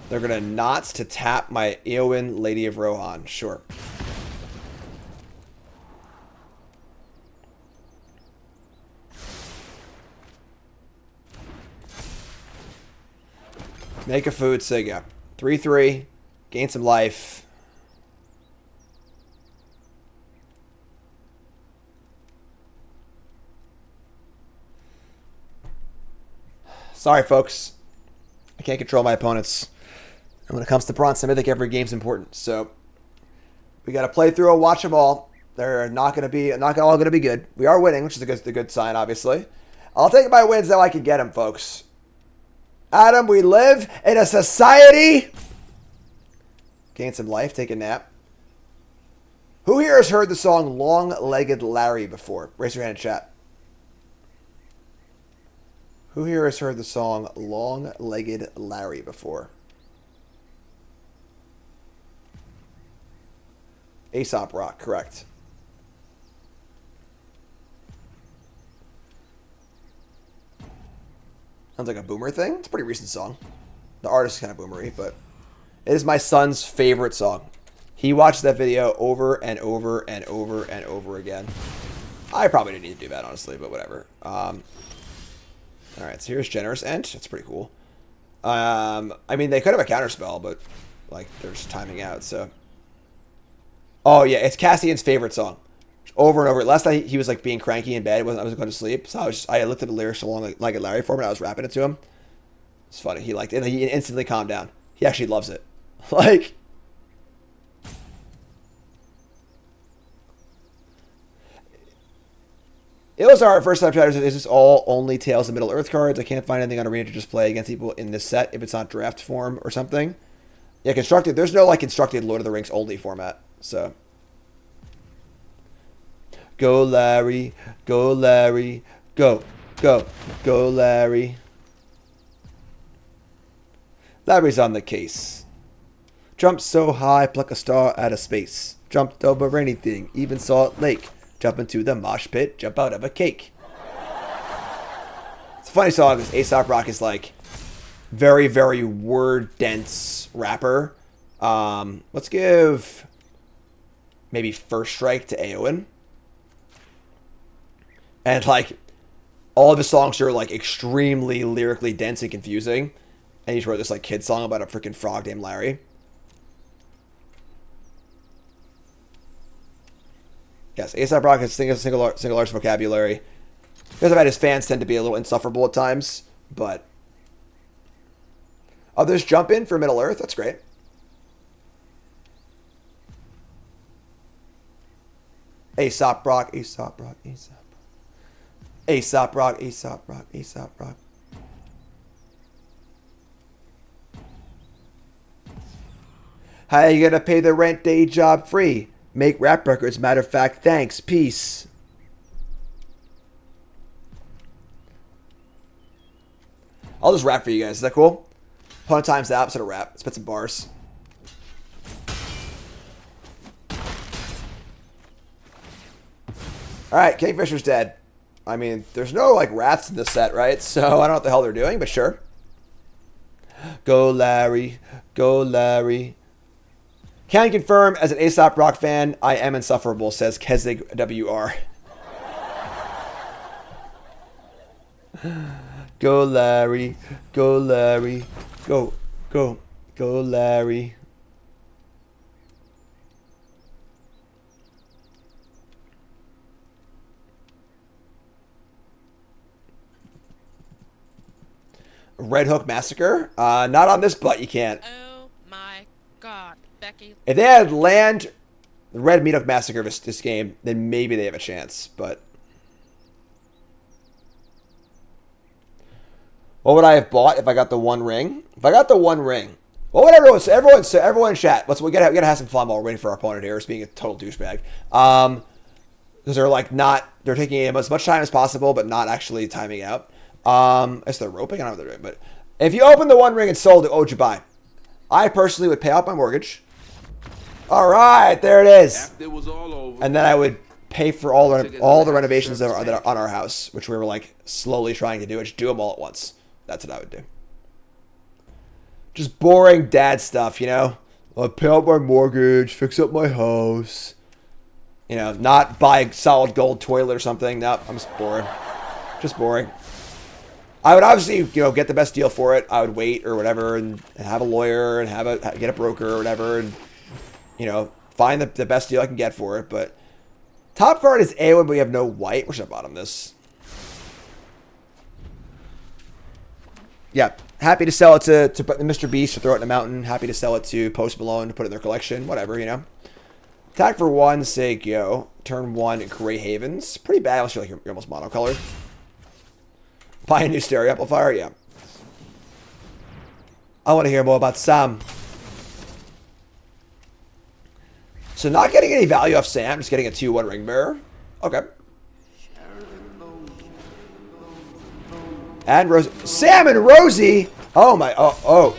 they're gonna knots to tap my Eowyn, Lady of Rohan. Sure. Make a food, say go. 3-3, gain some life. Sorry, folks. I can't control my opponents. And when it comes to Bronze and Mythic, every game's important. So we got to play through and watch them all. They're not all going to be good. We are winning, which is a good sign, obviously. I'll take my wins though I can get them, folks. Adam, we live in a society. Gain some life, take a nap. Who here has heard the song Long-Legged Larry before? Raise your hand in chat. Who here has heard the song Long-Legged Larry before? Aesop Rock, correct. Sounds like a boomer thing. It's a pretty recent song. The artist is kind of boomery, but it is my son's favorite song. He watched that video over and over and over and over again. I probably didn't need to do that, honestly, but whatever. All right, so here's Generous Ent. That's pretty cool. I mean, they could have a counterspell, but like there's timing out. So, oh yeah, it's Cassian's favorite song, over and over. Last night he was like being cranky in bed. I was going to sleep, so I looked at the lyrics along like a Larry for him, and I was rapping it to him. It's funny. He liked it, and he instantly calmed down. He actually loves it. Like, it was our first time chatters. Is this all only Tales of Middle Earth cards? I can't find anything on Arena to just play against people in this set if it's not draft form or something. Yeah, constructed. There's no like constructed Lord of the Rings only format. So go Larry, go Larry, go Larry. Larry's on the case. Jumped so high, pluck a star out of space. Jumped over anything, even Salt Lake. Jump into the mosh pit, jump out of a cake. It's a funny song because Aesop Rock is like very, very word-dense rapper. Let's give maybe First Strike to Eowyn. And like all of his songs are like extremely lyrically dense and confusing. And he wrote this like kid song about a freaking frog named Larry. Yes, Aesop Rock has single large vocabulary. Because I've had his fans tend to be a little insufferable at times, but others jump in for Middle Earth. That's great. Aesop Rock, Aesop Rock, Aesop Rock. Aesop Rock, Aesop Rock, Aesop Rock. How you gonna pay the rent day job free? Make rap records. Matter of fact, thanks. Peace. I'll just rap for you guys. Is that cool? Opponent times the opposite of rap. Spit some bars. Alright, Kingfisher's dead. I mean, there's no, like, wraths in this set, right? So, I don't know what the hell they're doing, but sure. Go, Larry. Go, Larry. Can confirm, as an Aesop Rock fan, I am insufferable, says Kezig WR. Go, Larry. Go, Larry. Go, go, go, Larry. Red Hook Massacre? Not on this butt, you can't. Oh my god, Becky. If they had land Red Meat Hook Massacre this game, then maybe they have a chance, but... What would I have bought if I got the one ring? If I got the one ring, what would everyone say? Everyone in chat. We gotta have some fun while we're waiting for our opponent here. It's being a total douchebag. Because they're like they're taking as much time as possible, but not actually timing out. As they're roping, I don't know what they're doing. But if you open the one ring and sold it, what would you buy? I personally would pay off my mortgage. All right, there it is. After it was all over, and then I would pay for all the renovations that are on our house, which we were like slowly trying to do. Just do them all at once. That's what I would do. Just boring dad stuff, you know? I'll pay out my mortgage, fix up my house. You know, not buy a solid gold toilet or something. Nope, I'm just boring. Just boring. I would obviously, you know, get the best deal for it. I would wait or whatever and have a lawyer and get a broker or whatever and, you know, find the best deal I can get for it. But top card is Awen, but we have no white. Where should I bottom this? Yeah, happy to sell it to Mr. Beast to throw it in a mountain. Happy to sell it to Post Malone to put it in their collection. Whatever, you know. Attack for 1, say go. Turn 1, Grey Havens. Pretty bad unless you're like you're almost monocolored. Buy a new stereo amplifier, yeah. I want to hear more about Sam. So not getting any value off Sam, just getting a 2/1 ring bearer. Okay. And Rosie. Sam and Rosie! Oh my, oh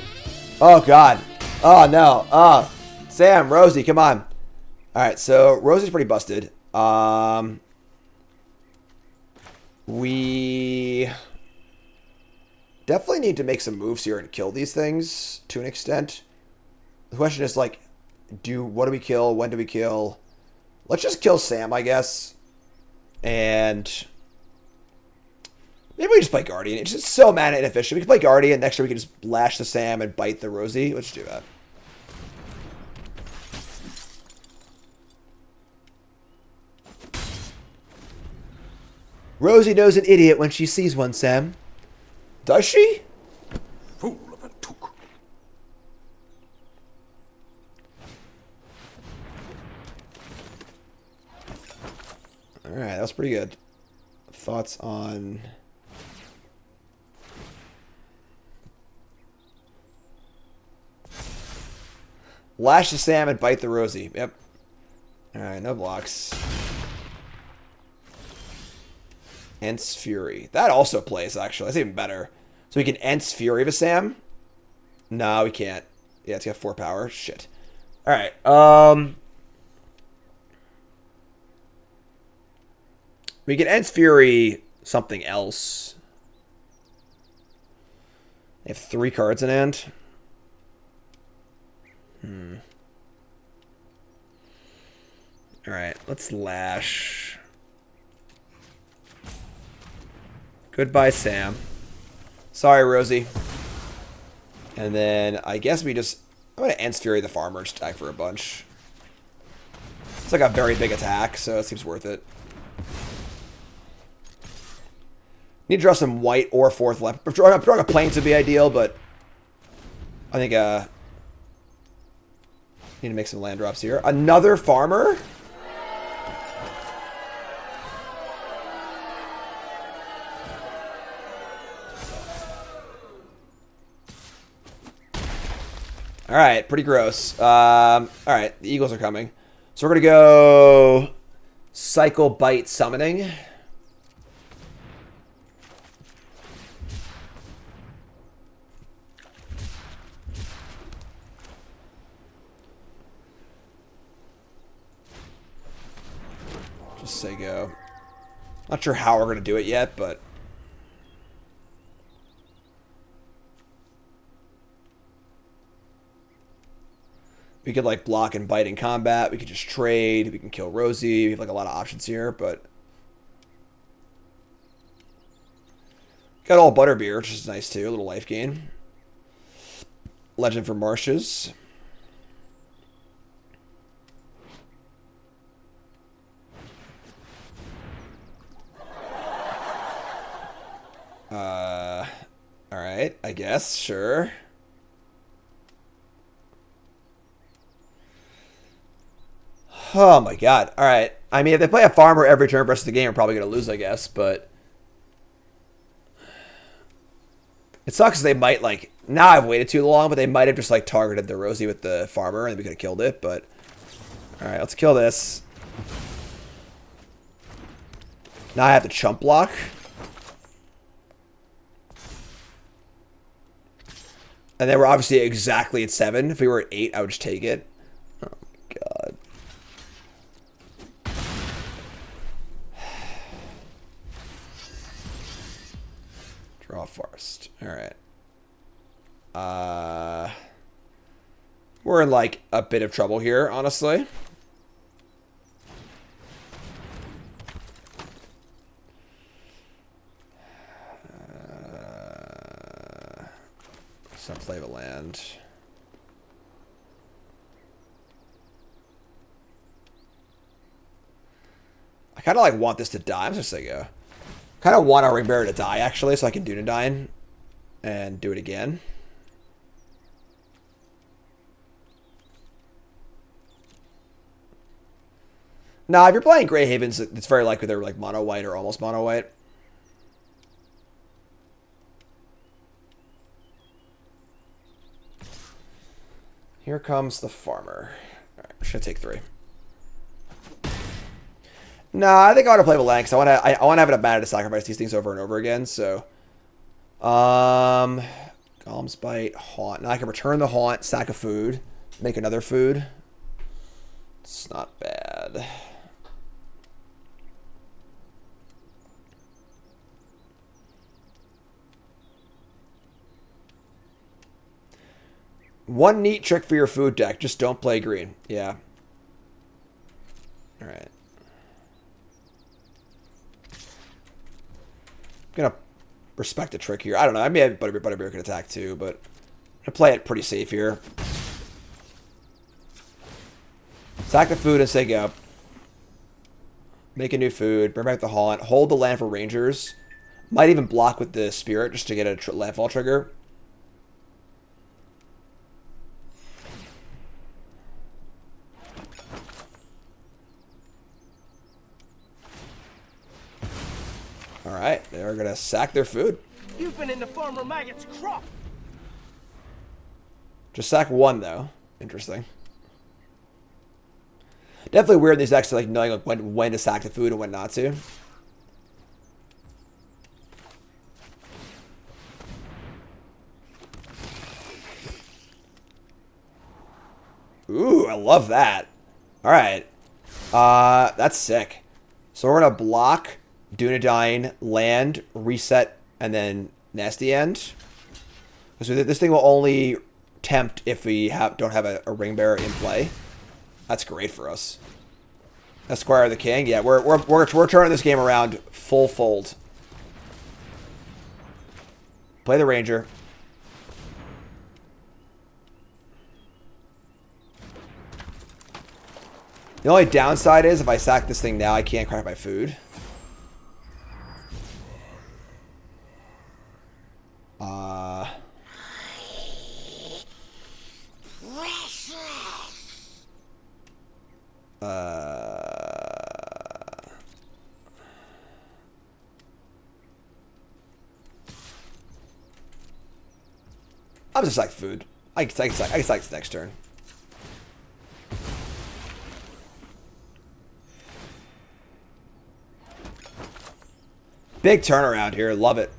God. Oh no, Sam, Rosie, come on. Alright, so Rosie's pretty busted. We definitely need to make some moves here and kill these things to an extent. The question is like, what do we kill? When do we kill? Let's just kill Sam, I guess. And maybe we just play Guardian. It's just so mana inefficient. We can play Guardian. Next year we can just lash the Sam and bite the Rosie. Let's do that. Rosie knows an idiot when she sees one, Sam. Does she? Fool of a took. Alright, that was pretty good. Thoughts on... Lash the Sam and bite the Rosie. Yep. Alright, no blocks. Ents Fury. That also plays, actually. That's even better. So we can Ents Fury with Sam? No, we can't. Yeah, it's got 4 power. Shit. Alright, we can Ents Fury something else. They have 3 cards in hand. Alright, let's lash. Goodbye, Sam. Sorry, Rosie. And then I guess we just... I'm going to Ents Fury the Farmer and attack for a bunch. It's like a very big attack, so it seems worth it. Need to draw some white or 4th left. Drawing a Plains would be ideal, but I think need to make some land drops here. Another Farmer? Alright, pretty gross. Alright, the Eagles are coming. So we're going to go Cycle Bite Summoning. Just say go. Not sure how we're going to do it yet, but... We could like block and bite in combat. We could just trade. We can kill Rosie. We have like a lot of options here, but got all Butterbeer, which is nice too. A little life gain. Legend for Marshes. All right, I guess, sure. Oh my god. All right. I mean, if they play a farmer every turn for the rest of the game, we're probably going to lose, I guess, but it sucks because they might, like, now I've waited too long, but they might have just, like, targeted the Rosie with the farmer and we could have killed it, but all right, let's kill this. Now I have to chump block. And then we're obviously exactly at 7. If we were at 8, I would just take it. Oh my god. Draw Forest. Alright. We're in like a bit of trouble here, honestly. Let's play the land. I kind of like want this to die. I'm just like kind of want our Ring Bearer to die actually, so I can Dunedain and do it again. Nah, if you're playing Grey Havens, it's very likely they're like mono white or almost mono white. Here comes the farmer. All right, should take 3. Nah, I think I want to play with land because I want to have it a mana to sacrifice these things over and over again. So, Golem's Bite, Haunt. Now I can return the Haunt, sack a food, make another food. It's not bad. One neat trick for your food deck. Just don't play green. Yeah. Alright. I'm going to respect the trick here. I don't know. I mean, Butterbeer could attack too, but I'm going to play it pretty safe here. Sack the food and say go. Make a new food. Bring back the Haunt. Hold the land for Rangers. Might even block with the Spirit just to get a landfall trigger. Alright, they're gonna sack their food. You've been in the Farmer Maggot's crop. Just sack 1 though. Interesting. Definitely weird in these decks, like knowing like when to sack the food and when not to. Ooh, I love that. Alright. That's sick. So we're gonna block Dunedain, land, reset, and then Nasty End. So this thing will only tempt if we don't have a Ring Bearer in play. That's great for us. Esquire the King. Yeah, we're turning this game around full fold. Play the Ranger. The only downside is if I sack this thing now, I can't crack my food. I'm just like food. I can sack this next turn. Big turnaround here. Love it.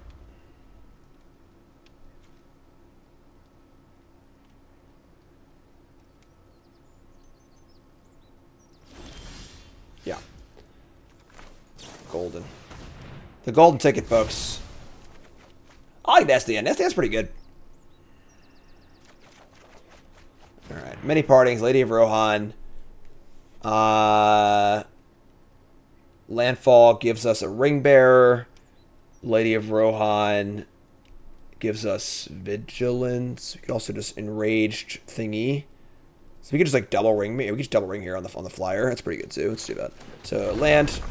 Yeah. Golden. The golden ticket, folks. I like Nasty End. Nasty End's pretty good. Alright. Many Partings, Lady of Rohan. Landfall gives us a Ring Bearer. Lady of Rohan gives us Vigilance. We could also just Enraged thingy. So we could just like double ring me. We could just double ring here on the flyer. That's pretty good too. Let's do that. So land.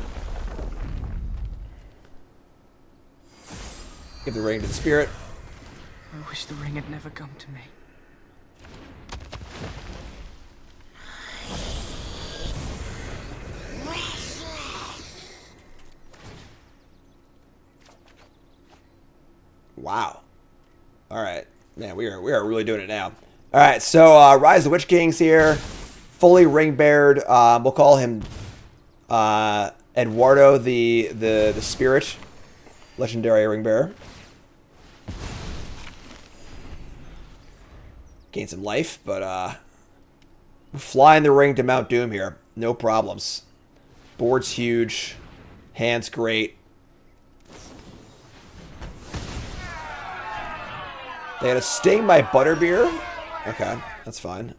Give the ring to the spirit. I wish the ring had never come to me. Wow. All right. Man, we are really doing it now. All right, so Rise of the Witch King's here. Fully ring-beared. We'll call him Eduardo the Spirit. Legendary ring bearer. Gain some life, but flying the ring to Mount Doom here. No problems. Board's huge. Hand's great. They had a Sting my Butterbeer. Okay, that's fine.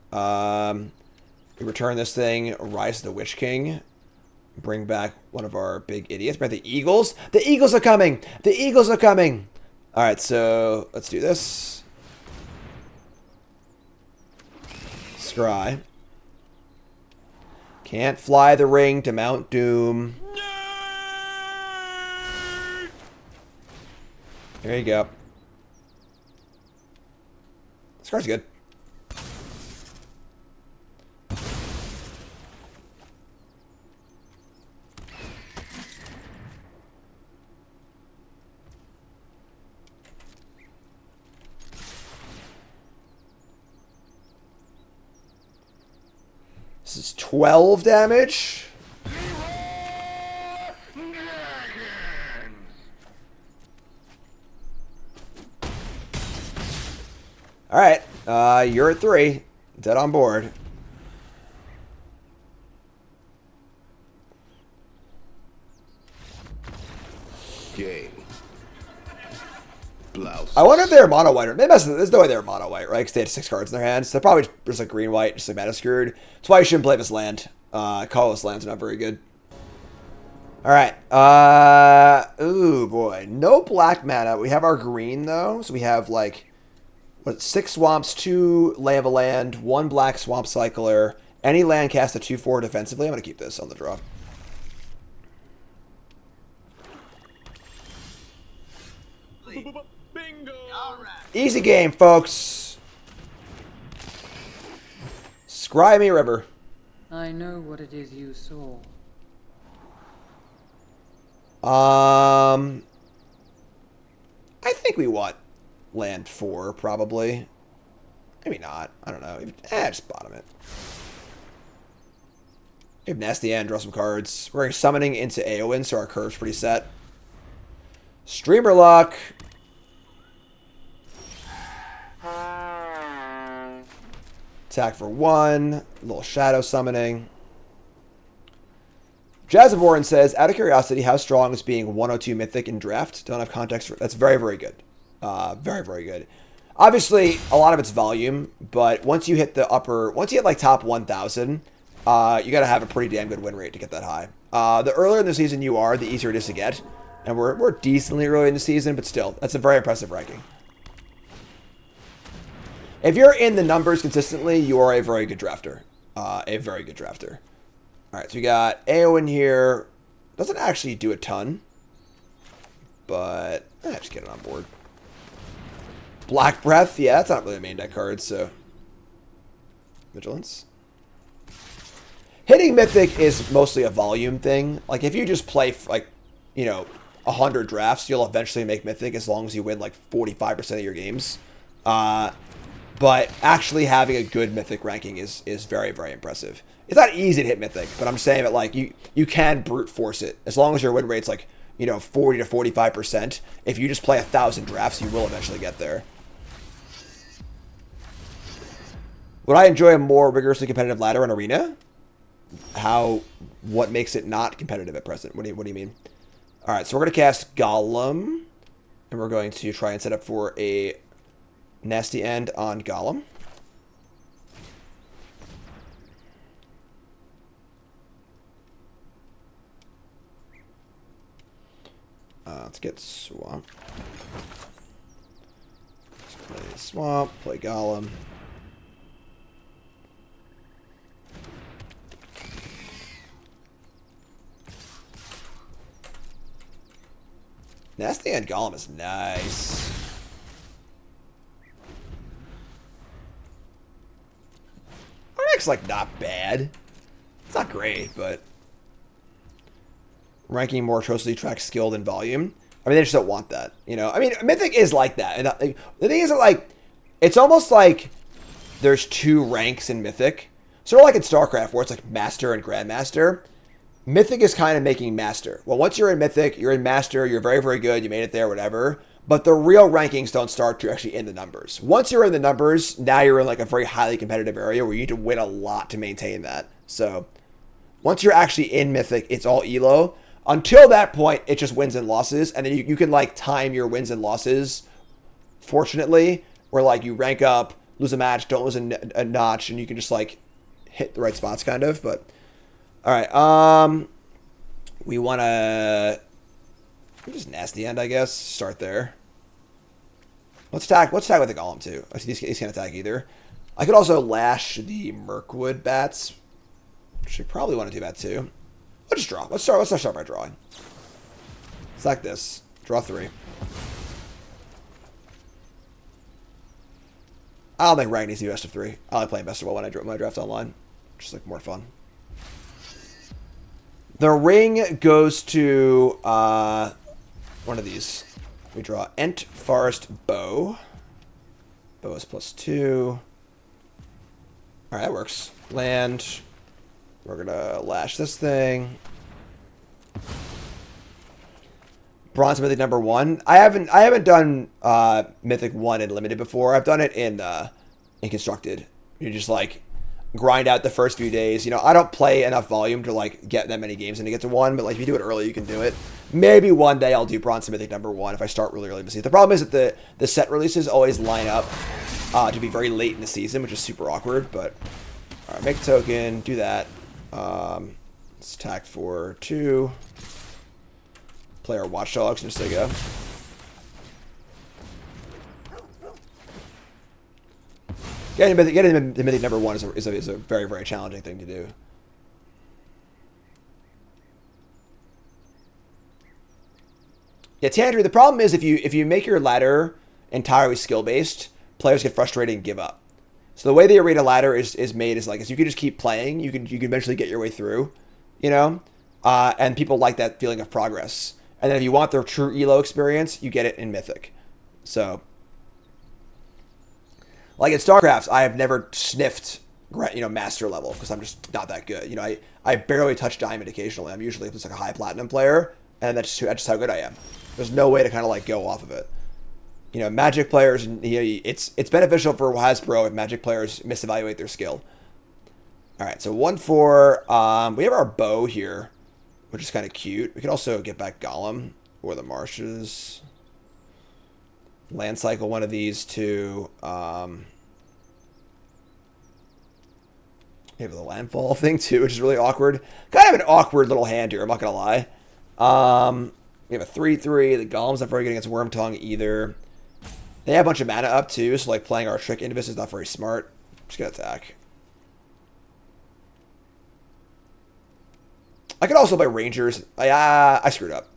We return this thing, Rise of the Witch King. Bring back one of our big idiots. Bring the Eagles. The Eagles are coming! The Eagles are coming! Alright, so let's do this. Scry. Can't fly the ring to Mount Doom. There you go. This card's good. This is 12 damage. All right, you're at 3. Dead on board. Game. Blouse. I wonder if they're mono white. There's no way they're mono white, right? Because they had 6 cards in their hands. They're probably just like green white, just like meta screwed. That's why you shouldn't play this land. Colorless lands are not very good. All right. Ooh boy, no black mana. We have our green though, so we have like. What, 6 swamps, 2 lava land, 1 black swamp cycler. Any land cast at 2/4 defensively. I'm going to keep this on the draw. Bingo! Easy game, folks. Scry me river. I know what it is you saw. I think we want land 4, probably. Maybe not. I don't know. Just bottom it. We have Nasty End, draw some cards. We're summoning into Aowen, so our curve's pretty set. Streamer luck. Attack for 1. A little shadow summoning. Jazaboran says, out of curiosity, how strong is being 102 Mythic in draft? Don't have context for that's very, very good. Very, very good. Obviously, a lot of it's volume, but once you hit like top 1,000, you got to have a pretty damn good win rate to get that high. The earlier in the season you are, the easier it is to get. And we're decently early in the season, but still, that's a very impressive ranking. If you're in the numbers consistently, you are a very good drafter. A very good drafter. All right, so we got Aowen here. Doesn't actually do a ton, but just get it on board. Black Breath, yeah, that's not really a main deck card, so Vigilance. Hitting Mythic is mostly a volume thing. Like, if you just play, like, 100 drafts, you'll eventually make Mythic as long as you win, like, 45% of your games. But actually having a good Mythic ranking is very, very impressive. It's not easy to hit Mythic, but I'm saying that, like, you can brute force it. As long as your win rate's, like, 40 to 45%, if you just play 1,000 drafts, you will eventually get there. Would I enjoy a more rigorously competitive ladder in Arena? What makes it not competitive at present? What do you mean? All right, so we're going to cast Golem, and we're going to try and set up for a Nasty End on Golem. Let's get Swamp. Let's play Swamp, play Golem. Nasty and Golem is nice. Our deck's like not bad. It's not great, but ranking more closely tracks skill than volume. I mean, they just don't want that, you know. I mean, Mythic is like that, and the thing is that like, it's almost like there's two ranks in Mythic, sort of like in StarCraft, where it's like Master and Grandmaster. Mythic is kind of making Master. Well, once you're in Mythic, you're in Master, you're very, very good, you made it there, whatever. But the real rankings don't start to actually in the numbers. Once you're in the numbers, now you're in like a very highly competitive area where you need to win a lot to maintain that. So once you're actually in Mythic, it's all ELO. Until that point, it just wins and losses. And then you can like time your wins and losses, fortunately, where like you rank up, lose a match, don't lose a notch, and you can just like hit the right spots kind of. But all right, we want to just Nasty End, I guess. Start there. Let's attack with the Golem too. These can't attack either. I could also lash the Mirkwood bats. Which I probably want to do that too. Let's just draw. Let's start by drawing. Sack this. Draw 3. I don't think rank needs to be best of 3. I like playing best of 1 when I draft online. Just like more fun. The ring goes to one of these. We draw Ent Forest Bow. Bow is +2. Alright, that works. Land. We're gonna lash this thing. Bronze Mythic number 1. I haven't done Mythic 1 in Limited before. I've done it in Constructed. You just like grind out the first few days. You know, I don't play enough volume to like get that many games in to get to 1, but like if you do it early, you can do it. Maybe one day I'll do Bronze Mythic number 1 if I start really early in the season. The problem is that the set releases always line up to be very late in the season, which is super awkward. But all right, make a token, do that. Let's attack for 2. Play our Watchdogs just so you go. Getting the Mythic number 1 is a very, very challenging thing to do. Yeah, Tandrew, the problem is if you make your ladder entirely skill-based, players get frustrated and give up. So the way the arena ladder is made is like, you can just keep playing. You can eventually get your way through, you know? And people like that feeling of progress. And then if you want the true ELO experience, you get it in Mythic. So, like in StarCraft, I have never sniffed, you know, master level because I'm just not that good. You know, I barely touch diamond occasionally. I'm usually just like a high platinum player, and that's just how good I am. There's no way to kind of like go off of it. You know, Magic players, you know, it's beneficial for Hasbro if Magic players misevaluate their skill. All right, so 1/4. We have our bow here, which is kind of cute. We could also get back Golem or the Marshes. Land cycle one of these to we have the landfall thing too, which is really awkward. Kind of an awkward little hand here, I'm not gonna lie. We have a 3/3. The Golem's not very good against Wormtongue either. They have a bunch of mana up too, so like playing our trick into this is not very smart. Just gonna attack. I could also play Rangers. I screwed up.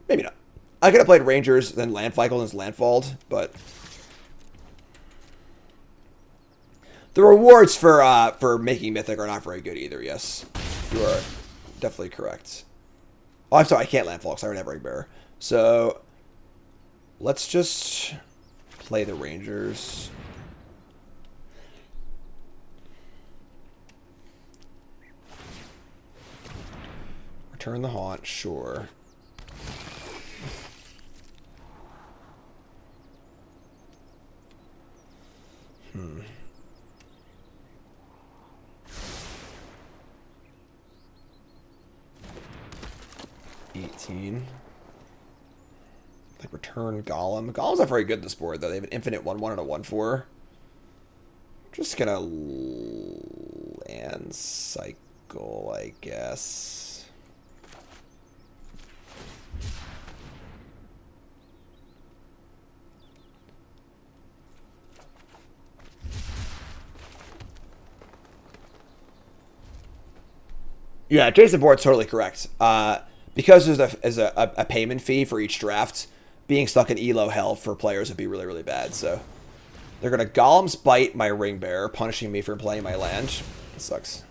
Maybe not. I could have played Rangers, then Landfycle, and Landfalled, but the rewards for making Mythic are not very good either. Yes, you are definitely correct. Oh, I'm sorry, I can't Landfall because I already have Ring Bearer. So let's just play the Rangers. Return the Haunt, sure. Hmm. Like return Golem. Golem's not very good this board though. They have an infinite 1/1 and a 1/4. Just gonna land cycle, I guess. Yeah, Jason Board's totally correct. Because there's a payment fee for each draft, being stuck in elo hell for players would be really, really bad. So they're going to Golem's Bite my Ring Bearer, punishing me for playing my land. It sucks.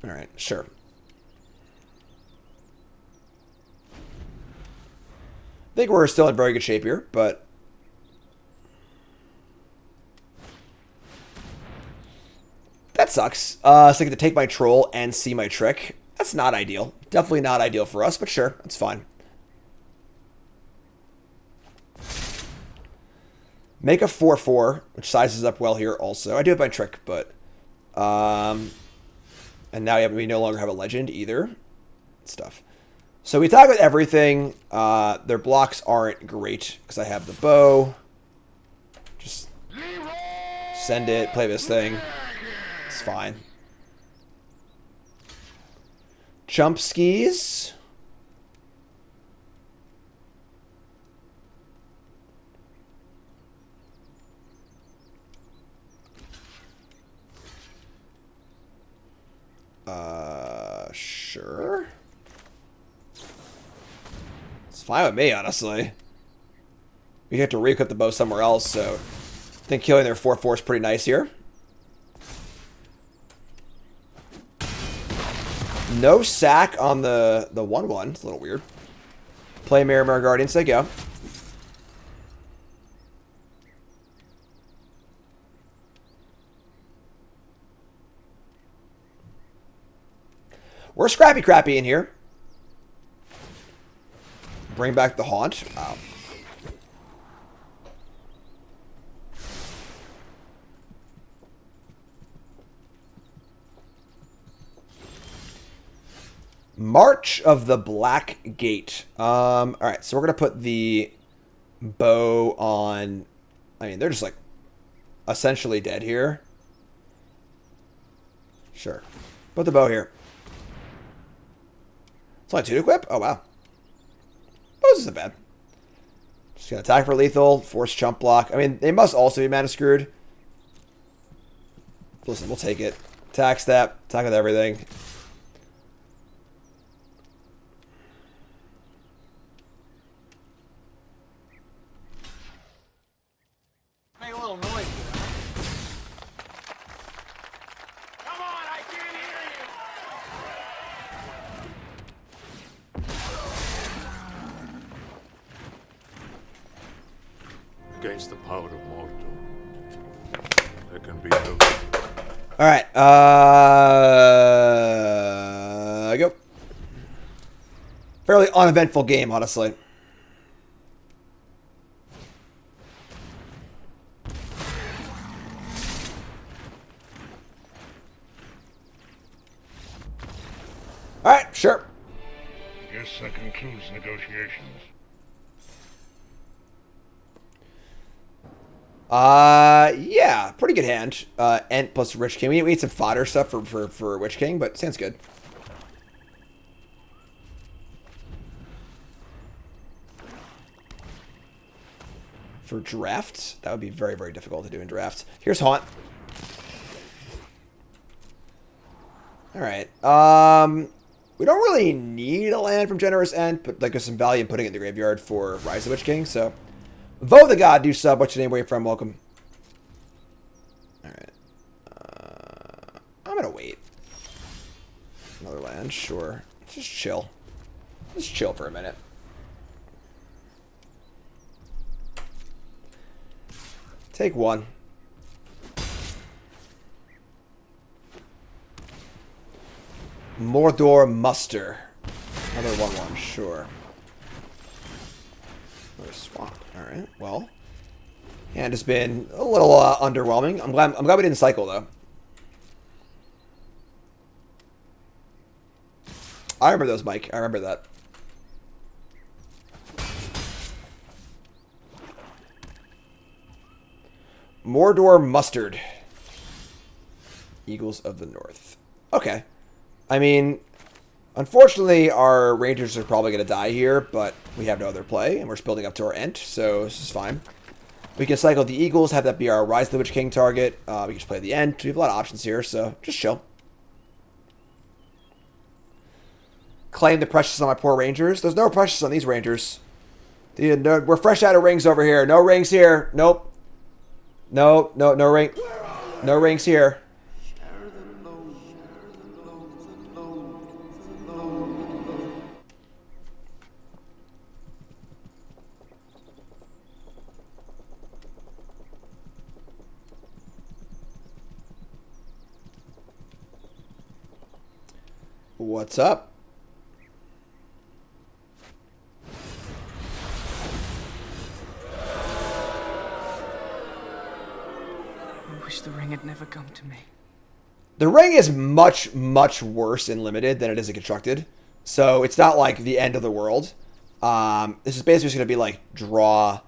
All right, sure. I think we're still in very good shape here, but... that sucks. So I get to take my troll and see my trick. That's not ideal. Definitely not ideal for us, but sure, that's fine. Make a 4/4, which sizes up well here also. I do have my trick, but... and now we no longer have a legend either. Stuff. So we attack with everything. Their blocks aren't great, because I have the bow. Just send it, play this thing. It's fine. Jump skis. Sure. It's fine with me, honestly. We have to re-equip the bow somewhere else, so I think killing their 4/4 is pretty nice here. No sack on the 1/1. It's a little weird. Play Mirror Guardians, they go. We're scrappy crappy in here. Bring back the Haunt. Wow. March of the Black Gate. Alright, so we're going to put the bow on... I mean, they're just, like, essentially dead here. Sure. Put the bow here. It's only 2 to equip? Oh, wow. Bows isn't bad. Just going to attack for lethal, force chump block. I mean, they must also be mana screwed. Listen, we'll take it. Attack step, attack with everything. Make a little noise. Come on, I can't hear you. Against the power of Mordor, there can be no... Alright, go. Fairly uneventful game, honestly. Alright, sure. Guess that concludes negotiations. Yeah, pretty good hand. Ent plus Witch King. We need some fodder stuff for Witch King, but sounds good. For draft, that would be very, very difficult to do in draft. Here's Haunt. Alright, we don't really need a land from Generous Ent, but like there's some value in putting it in the graveyard for Rise of the Witch King, so... Vote the God, do sub. What's your name? Where you from? Welcome. Alright. I'm gonna wait. Another land, sure. Just chill. Just chill for a minute. Take one. Mordor Muster. Another 1/1, sure. Another swamp. Alright, well. And it's been a little underwhelming. I'm glad we didn't cycle though. I remember those, Mike. I remember that. Mordor Mustard. Eagles of the North. Okay. I mean, unfortunately, our Rangers are probably going to die here, but we have no other play, and we're just building up to our Ent, so this is fine. We can cycle the Eagles, have that be our Rise of the Witch King target. We can just play the Ent. We have a lot of options here, so just chill. claim the precious on my poor rangers. There's no precious on these rangers. We're fresh out of rings over here. No rings here. Nope. No ring. No rings here. What's up? I wish the ring had never come to me. The ring is much, much worse in limited than it is in constructed. So it's not like the end of the world. This is basically just going to be like draw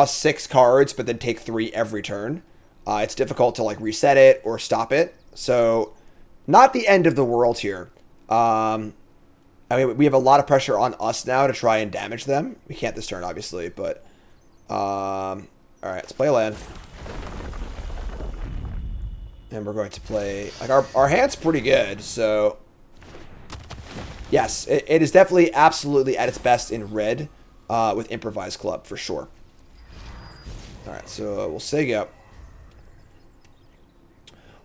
6 cards, but then take 3 every turn. It's difficult to like reset it or stop it. So not the end of the world here. I mean, we have a lot of pressure on us now to try and damage them. We can't this turn, obviously, but... all right, let's play a land. And we're going to play... Like, our hand's pretty good, so... Yes, it is definitely absolutely at its best in red with Improvised Club, for sure. Alright, so we'll say go.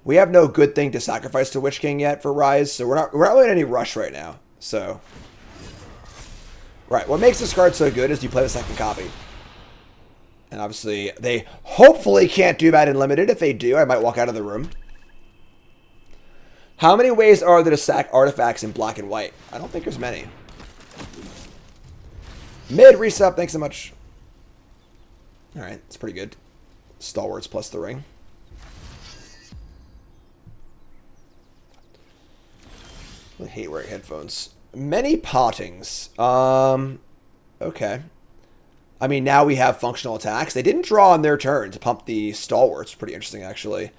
We have no good thing to sacrifice to Witch King yet for Rise, so we're not really in any rush right now. So... Right, what makes this card so good is you play the second copy. And obviously, they hopefully can't do that in limited. If they do, I might walk out of the room. How many ways are there to sack artifacts in black and white? I don't think there's many. Mid resub, thanks so much. Alright, it's pretty good. Stalwarts plus the ring. I hate wearing headphones. Many pottings. Okay. I mean, now we have functional attacks. They didn't draw on their turn to pump the stalwarts. Pretty interesting, actually.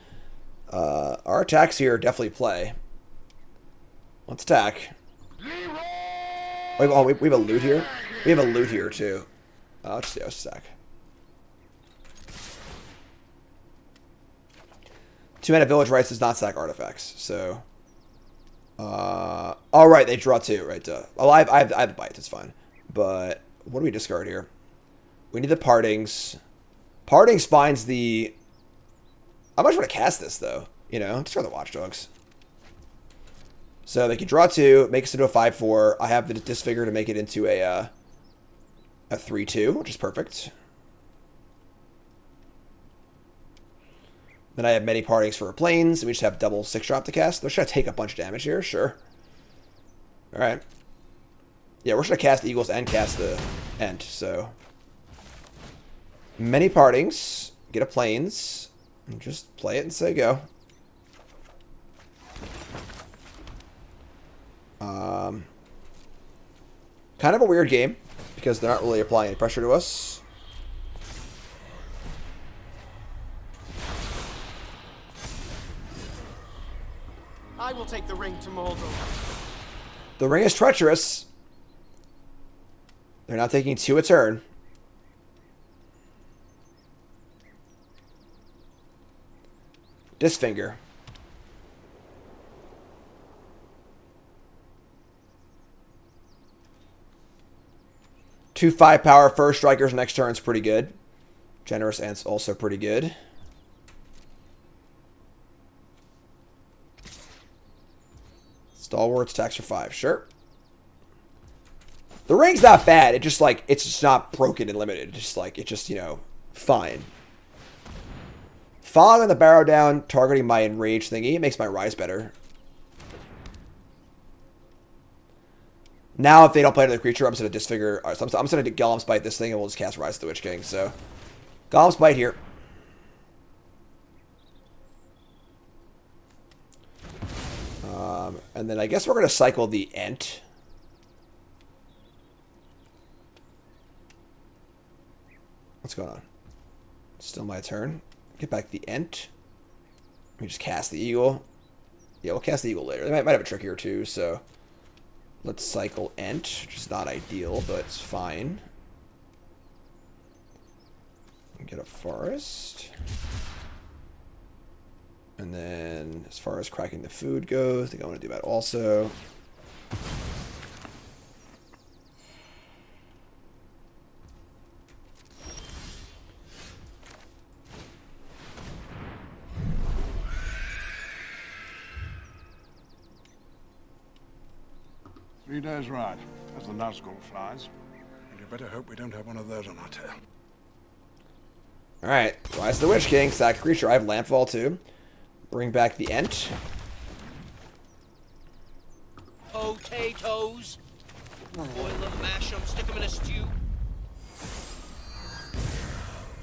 Our attacks here definitely play. Let's attack. Oh, we have a loot here? We have a loot here, too. Let's attack. 2-mana Village Rites does not sack artifacts, so... all right, they draw 2, right? Oh, I have the bite, it's fine. But what do we discard here? We need the Partings. Partings finds the... I much want to cast this, though. You know, discard the Watchdogs. So they can draw 2, make us into a 5-4. I have the Disfigure to make it into a 3-2, which is perfect. Then I have many Partings for planes, and we just have double 6-drop to cast. They're just going to take a bunch of damage here, sure. Alright. Yeah, we're just going to cast Eagles and cast the End, so... Many Partings. Get a planes. And just play it and say go. Kind of a weird game, because they're not really applying any pressure to us. I will take the ring to Mordor. The ring is treacherous. They're not taking 2 a turn. Disfinger. 2 5-power first strikers next turn is pretty good. Generous Ant's also pretty good. Stalwarts attacks for 5, sure. The ring's not bad. It just like it's just not broken and limited. It's just like it's just, you know, fine. Fog on the barrow down, targeting my enrage thingy. It makes my rise better. Now, if they don't play another creature, I'm just going to disfigure. So I'm just going to Golem's Bite this thing, and we'll just cast Rise of the Witch King. So, Golem's Bite here. And then I guess we're going to cycle the Ent. What's going on? Still my turn. Get back the Ent. Let me just cast the Eagle. Yeah, we'll cast the Eagle later. They might have a trick here too, so... Let's cycle Ent, which is not ideal, but it's fine. Get a Forest. And then, as far as cracking the food goes, I think I want to do that also. 3 days' ride, as the Nazgul flies. And you better hope we don't have one of those on our tail. Alright, Rise of the Witch King, sack creature. I have Landfall too. Bring back the Ent. Potatoes. Boil them, mash them, stick them in a stew.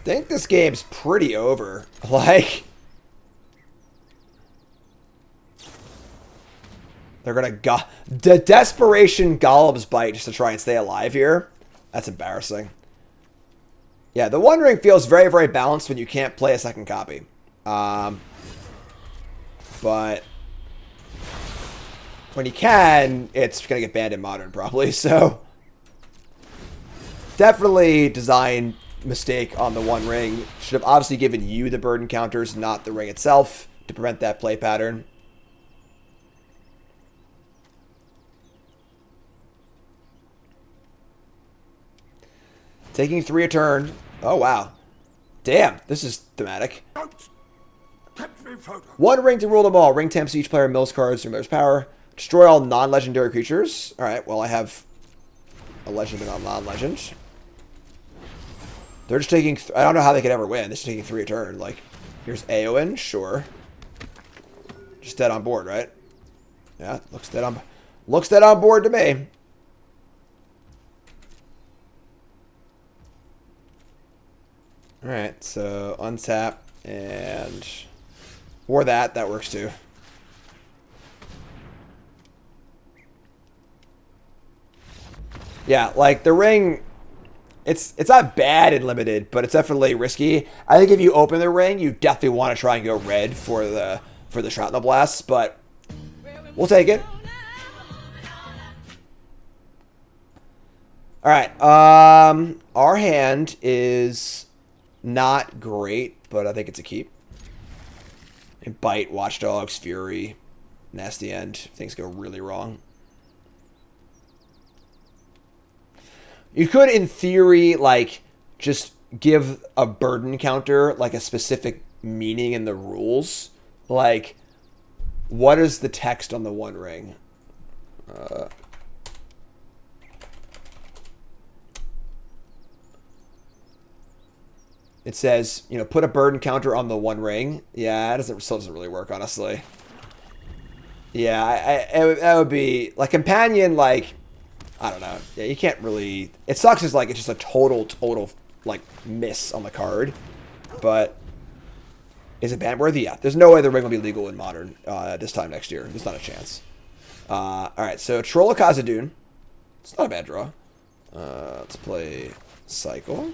Think this game's pretty over. Like, they're gonna the desperation Golem's Bite just to try and stay alive here. That's embarrassing. Yeah, the One Ring feels very, very balanced when you can't play a second copy. But when you can, it's gonna get banned in Modern probably. So definitely design mistake on the One Ring. Should have obviously given you the burden counters, not the ring itself, to prevent that play pattern. Taking 3 a turn. Oh, wow. Damn, this is thematic. One ring to rule them all. Ring tempts each player mills cards through miller's power. Destroy all non-legendary creatures. Alright, well, I have a legend and a non-legend. They're just taking... I don't know how they could ever win. They're just taking 3 a turn. Like, here's Eowyn. Sure. Just dead on board, right? Yeah, looks dead on board to me. Alright, so untap and... Or that works too. Yeah, like the ring, it's not bad in limited, but it's definitely risky. I think if you open the ring, you definitely want to try and go red for the shrapnel blasts, but we'll take it. All right, our hand is not great, but I think it's a keep. And Bite, Watchdogs, Fury, Nasty End. Things go really wrong. You could, in theory, like, just give a burden counter, like, a specific meaning in the rules. Like, what is the text on the One Ring? It says, you know, put a burden counter on the One Ring. Yeah, still doesn't really work, honestly. Yeah, that would be, like, Companion, like... I don't know. Yeah, you can't really... It sucks as, like, it's just a total, like, miss on the card. But is it ban-worthy? Yeah. There's no way the ring will be legal in Modern this time next year. There's not a chance. Alright, so Troll of Khazad-dûn. It's not a bad draw. Let's play Cycle.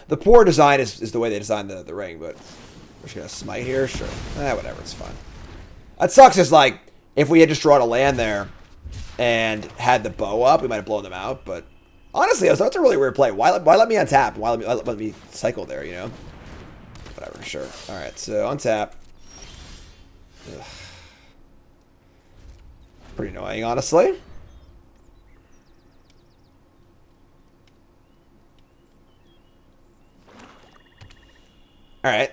The poor design is the way they designed the ring, but... We're just gonna smite here? Sure. Whatever, it's fine. That sucks is, like, if we had just drawn a land there and had the bow up, we might have blown them out, but honestly, that's a really weird play. Why let me untap? Why let me cycle there, you know? Whatever, sure. Alright, so untap. Ugh. Pretty annoying, honestly. Alright.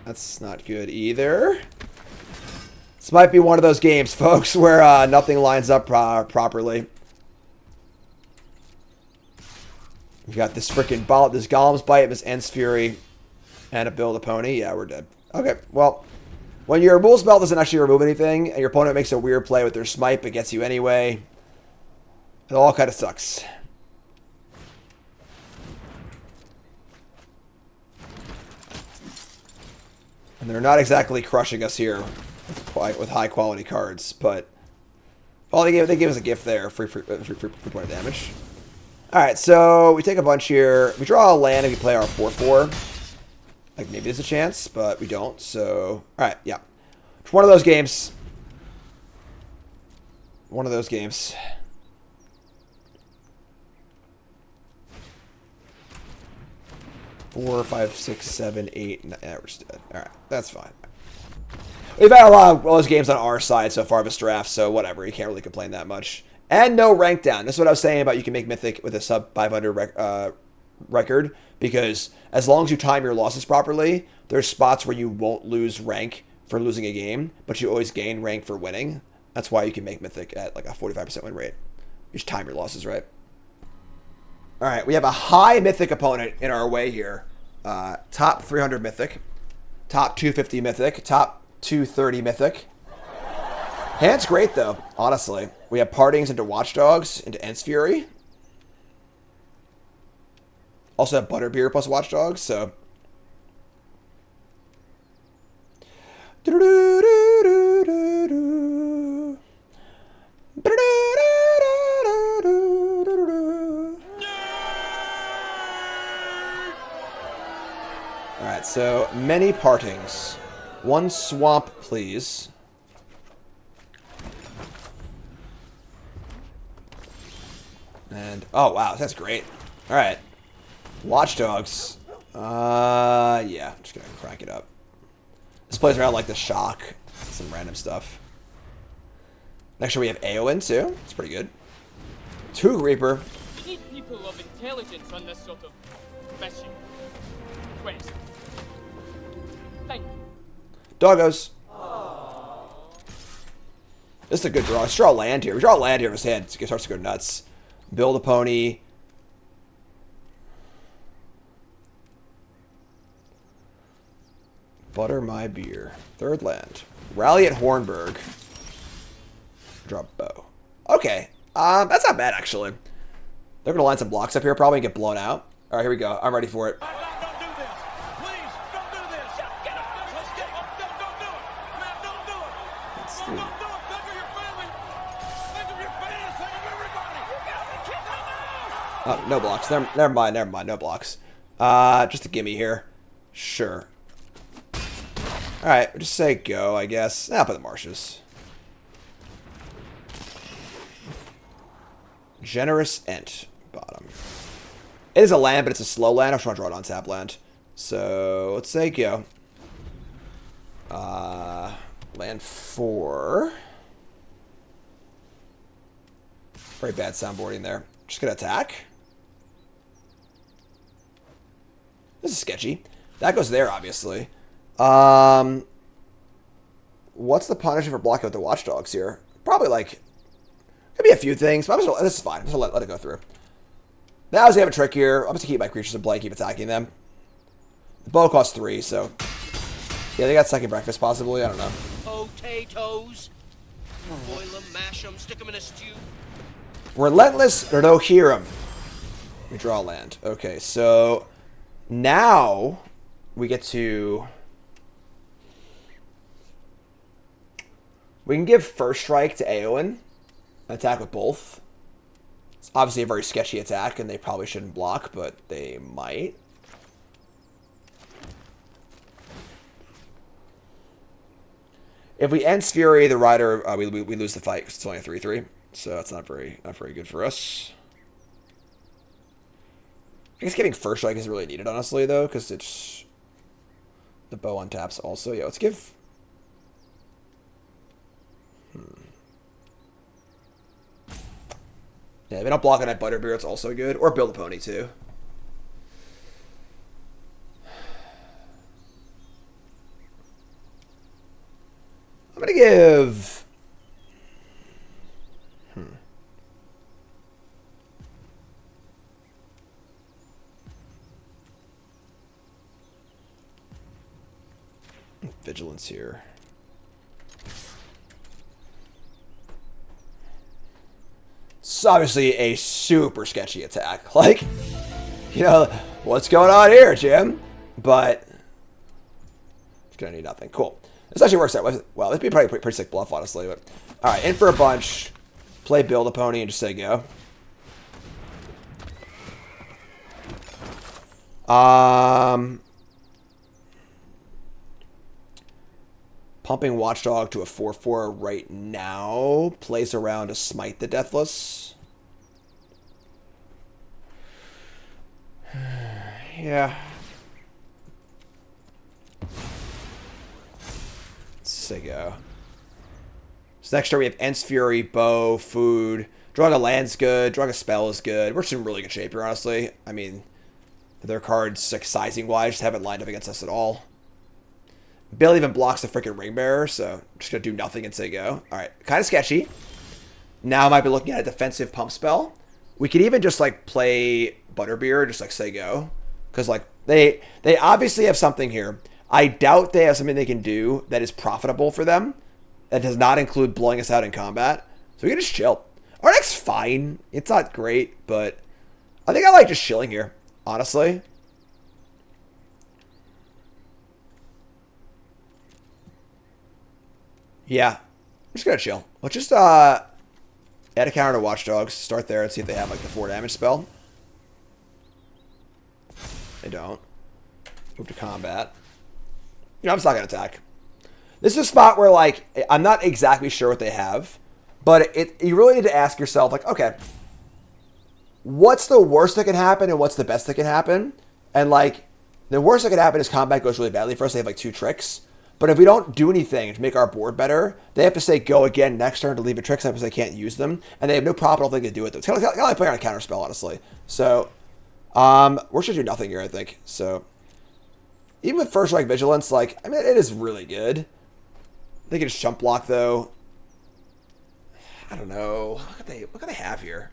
That's not good either. This might be one of those games, folks, where nothing lines up properly. We've got this freaking ball, this Golem's Bite, this Ents Fury, and a Build a Pony. Yeah, we're dead. Okay, well, when your removal spell doesn't actually remove anything, and your opponent makes a weird play with their smite but gets you anyway, it all kind of sucks. And they're not exactly crushing us here with high quality cards, but well, they gave us a gift there, free point of damage. All right, so we take a bunch here. We draw a land if we play our 4/4. Like maybe there's a chance, but we don't. So all right, yeah, it's one of those games. One of those games. 4, 5, 6, 7, 8. Yeah, we're just dead. All right, that's fine. We've had a lot of those games on our side so far of this draft, so whatever. You can't really complain that much. And no rank down. This is what I was saying about you can make Mythic with a sub 500 record, because as long as you time your losses properly, there's spots where you won't lose rank for losing a game, but you always gain rank for winning. That's why you can make Mythic at like a 45% win rate. You just time your losses right. All right, we have a high Mythic opponent in our way here. Top 300 Mythic, top 250 Mythic, top 230 Mythic. Hand's great, though, honestly. We have Partings into Watchdogs, into Ents Fury. Also have Butterbeer plus Watchdogs, so... Alright, so many Partings. One Swamp, please. And, oh wow, that's great. Alright. Watchdogs. Yeah, I'm just gonna crank it up. This plays around like the Shock. Some random stuff. Next year we have Eowyn too. It's pretty good. 2 Reaper. You need people of intelligence on this sort of mission. Quest. Thank you. Doggos. This is a good draw. Let's draw land here. We draw land here in his hand. It starts to go nuts. Build a pony. Butter my beer. 3rd land. Rally at Hornburg. Draw bow. Okay. That's not bad, actually. They're going to line some blocks up here probably and get blown out. All right, here we go. I'm ready for it. Let's see. Oh, no blocks. Never mind. No blocks. Just a gimme here. Sure. Alright, we'll just say go, I guess. Up in the marshes. Generous Ent. Bottom. It is a land, but it's a slow land. I just want to draw it on tap land. So, let's say go. Land 4. Very bad soundboarding there. Just gonna attack. This is sketchy. That goes there, obviously. What's the punishment for blocking with the Watchdogs here? Probably like, could be a few things, but this is fine. I'm just gonna let it go through. Now, as we have a trick here, I'm just gonna keep my creatures in play, keep attacking them. The bow costs 3, so yeah, they got second breakfast possibly. I don't know. Potatoes. Boil them, mash them, stick them in a stew. Relentless Rohirrim. We draw land. Okay, so now we get to. We can give first strike to Eowyn. Attack with both. It's obviously a very sketchy attack, and they probably shouldn't block, but they might. If we Ents Fury the Rider, we lose the fight because it's only a 3/3, so that's not very good for us. I guess getting first strike is really needed, honestly, though, because it's the bow on taps also. Yeah, let's give. Yeah, we don't block on that Butterbeer, it's also good. Or build a pony, too. I'm going to give... Vigilance here. It's obviously a super sketchy attack. Like, you know, what's going on here, Jim? But it's going to need nothing. Cool. This actually works out. Well, it'd be probably pretty sick bluff, honestly. But all right, in for a bunch. Play build a pony and just say go. Pumping Watchdog to a 4/4 right now. Plays around to smite the Deathless. Yeah. Let's say go. So next turn we have Ents Fury, Bow, Food. Drawing a land's good. Drawing a spell is good. We're just in really good shape here, honestly. I mean, Their cards, like, sizing-wise, just haven't lined up against us at all. Bill even blocks the freaking Ring Bearer, so I'm just going to do nothing and say go. All right, kind of sketchy. Now I might be looking at a defensive pump spell. We could even just, like, play Butterbeer, just, like, say go. Because, like, they obviously have something here. I doubt they have something they can do that is profitable for them. That does not include blowing us out in combat. So we can just chill. Our deck's fine. It's not great, but I think I like just chilling here, honestly. Yeah. I'm just going to chill. Let's just add a counter to Watchdogs. Start there and see if they have, like, the 4 damage spell. They don't. Move to combat. You know, I'm just not going to attack. This is a spot where, like, I'm not exactly sure what they have. But you really need to ask yourself, like, okay, what's the worst that can happen and what's the best that can happen? And, like, the worst that can happen is combat goes really badly for us. They have, like, 2 tricks. But if we don't do anything to make our board better, they have to say go again next turn to leave a trick set because they can't use them. And they have no profitable thing to do with them. It's kind of like playing on a counter spell, honestly. So, we're just do nothing here, I think. So, even with First Strike Vigilance, like, I mean, it is really good. They can just jump block, though. I don't know. What could they have here?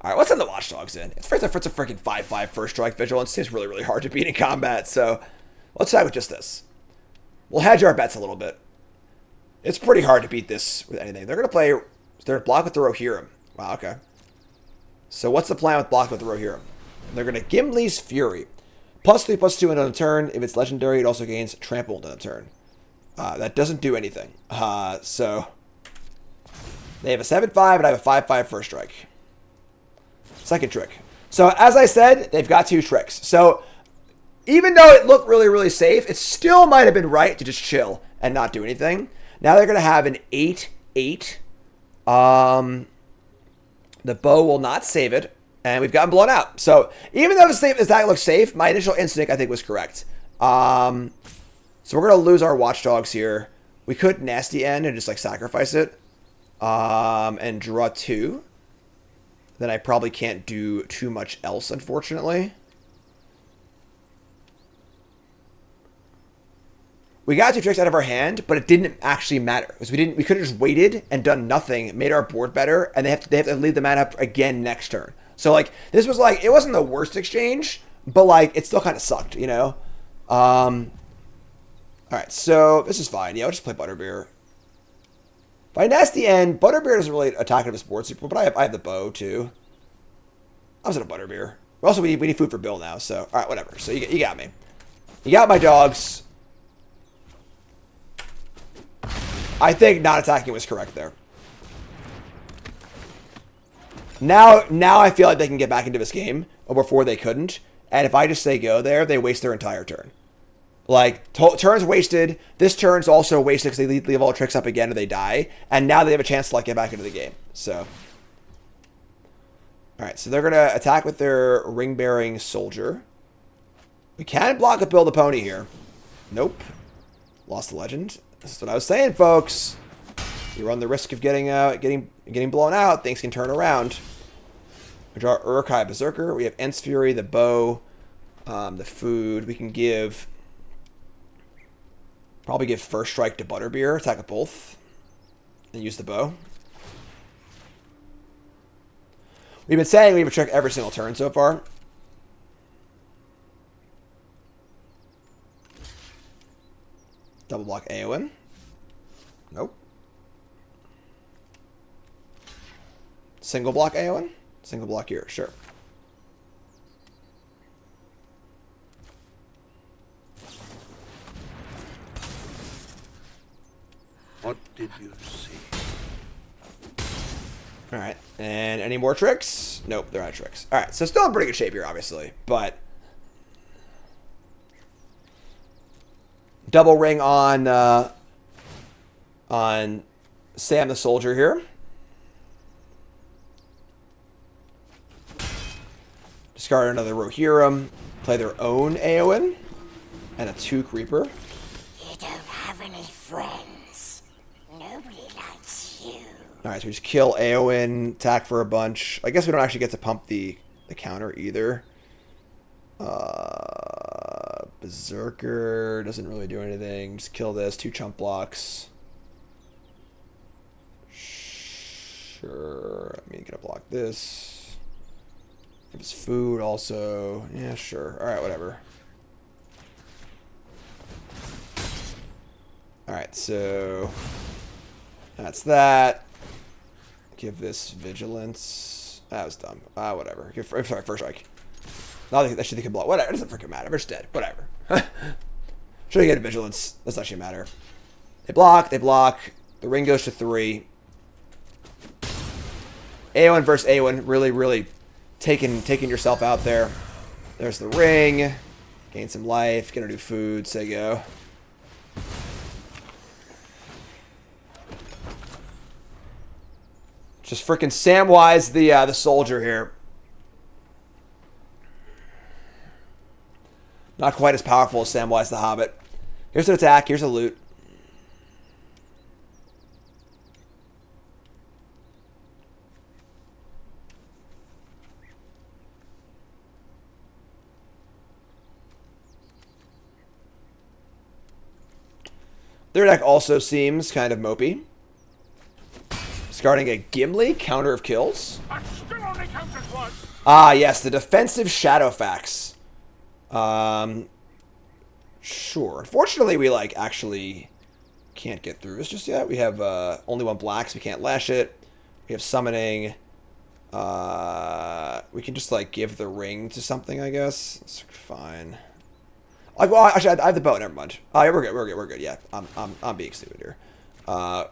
All right, what's in the Watchdogs in? It's a freaking 5/5 First Strike Vigilance. It's really, really hard to beat in combat, so let's try with just this. We'll hedge our bets a little bit. It's pretty hard to beat this with anything. They're going to play... They're block with the Rohirrim. Wow, okay. So what's the plan with block with the Rohirrim? They're going to Gimli's Fury. +3/+2 on a turn. If it's legendary, it also gains trampled on a turn. That doesn't do anything. So they have a 7/5 and I have a 5/5 First Strike. Second trick. So as I said, they've got 2 tricks. So even though it looked really, really safe, it still might have been right to just chill and not do anything. Now they're going to have an 8/8. The bow will not save it. And we've gotten blown out. So even though this attack looks safe, my initial instinct I think was correct. So we're going to lose our Watchdogs here. We could Nasty End and just like sacrifice it. And draw 2. Then I probably can't do too much else, unfortunately. We got 2 tricks out of our hand, but it didn't actually matter. Because we could have just waited and done nothing, made our board better, and they have to leave the mana up again next turn. So like this was like it wasn't the worst exchange, but like it still kind of sucked, you know? Alright, so this is fine. Yeah, I'll just play Butterbeer. By Nasty End, Butterbeer doesn't really attack out of his board super, but I have the bow too. I'm just gonna Butterbeer. Also, we need food for Bill now, so alright, whatever. So you got me. You got my dogs. I think not attacking was correct there. Now I feel like they can get back into this game, or before they couldn't. And if I just say go there, they waste their entire turn. Like, turn's wasted. This turn's also wasted because they leave all tricks up again and they die. And now they have a chance to like get back into the game. So, alright, so they're going to attack with their ring-bearing soldier. We can block with Bill the Pony here. Nope. Lost the legend. This is what I was saying, folks. You run the risk of getting blown out. Things can turn around. We draw Urkai Berserker. We have Ents Fury, the bow, the food. We can probably give First Strike to Butterbeer. Attack with both. And use the bow. We've been saying we have a trick every single turn so far. Double block Aowen. Nope. Single block Aowen? Single block here, sure. What did you see? Alright, and any more tricks? Nope, they're not tricks. Alright, so still in pretty good shape here, obviously, but... Double ring on Sam the Soldier here. Discard another Rohirrim. Play their own Aowen. And a 2 Creeper. You don't have any friends. Nobody likes you. Alright, so we just kill Eowyn, attack for a bunch. I guess we don't actually get to pump the counter either. Berserker doesn't really do anything. Just kill this. 2 chump blocks. Sure. I mean, gonna block this. Give us food also. Yeah, sure. Alright, whatever. Alright, so that's that. Give this vigilance. That was dumb. Whatever. I'm sorry, first strike. No, that should they can block. Whatever. It doesn't freaking matter. We're just dead. Whatever. Should I get a vigilance? Doesn't actually matter. They block. They block. The ring goes to 3. Eowyn versus Eowyn. Really, really taking yourself out there. There's the ring. Gain some life. Get a new food. Say go. Just freaking Samwise the soldier here. Not quite as powerful as Samwise the Hobbit. Here's an attack. Here's a loot. Their deck also seems kind of mopey. Discarding a Gimli, counter of kills. Ah, yes, the defensive Shadowfax. Sure. Unfortunately, we, like, actually can't get through this just yet. We have only 1 black, so we can't lash it. We have summoning. We can just, like, give the ring to something, I guess. It's fine. Like, well, actually, I have the bow. Never mind. Oh, yeah, we're good. We're good. Yeah, I'm being stupid here.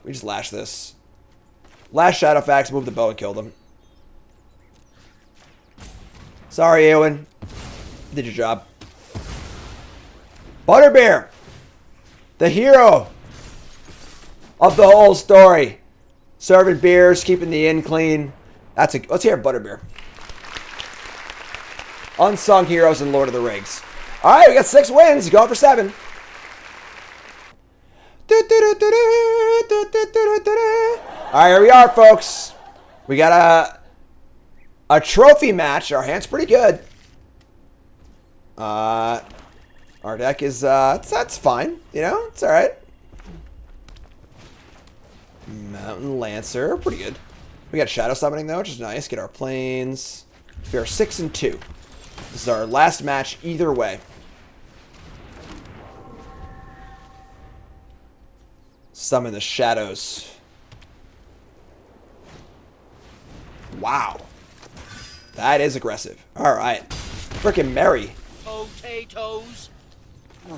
We just lash this. Lash Shadowfax, move the bow and kill them. Sorry, Eowyn. Did your job. Butterbeer! The hero of the whole story. Serving beers, keeping the inn clean. Let's hear Butterbeer. Unsung heroes in Lord of the Rings. Alright, we got 6 wins. Going for 7. Alright, here we are, folks. We got a trophy match. Our hand's pretty good. Our deck is, that's fine. You know, it's alright. Mountain Lancer, pretty good. We got Shadow Summoning, though, which is nice. Get our planes. We are 6-2. This is our last match either way. Summon the shadows. Wow. That is aggressive. Alright. Frickin' Mary. Potatoes.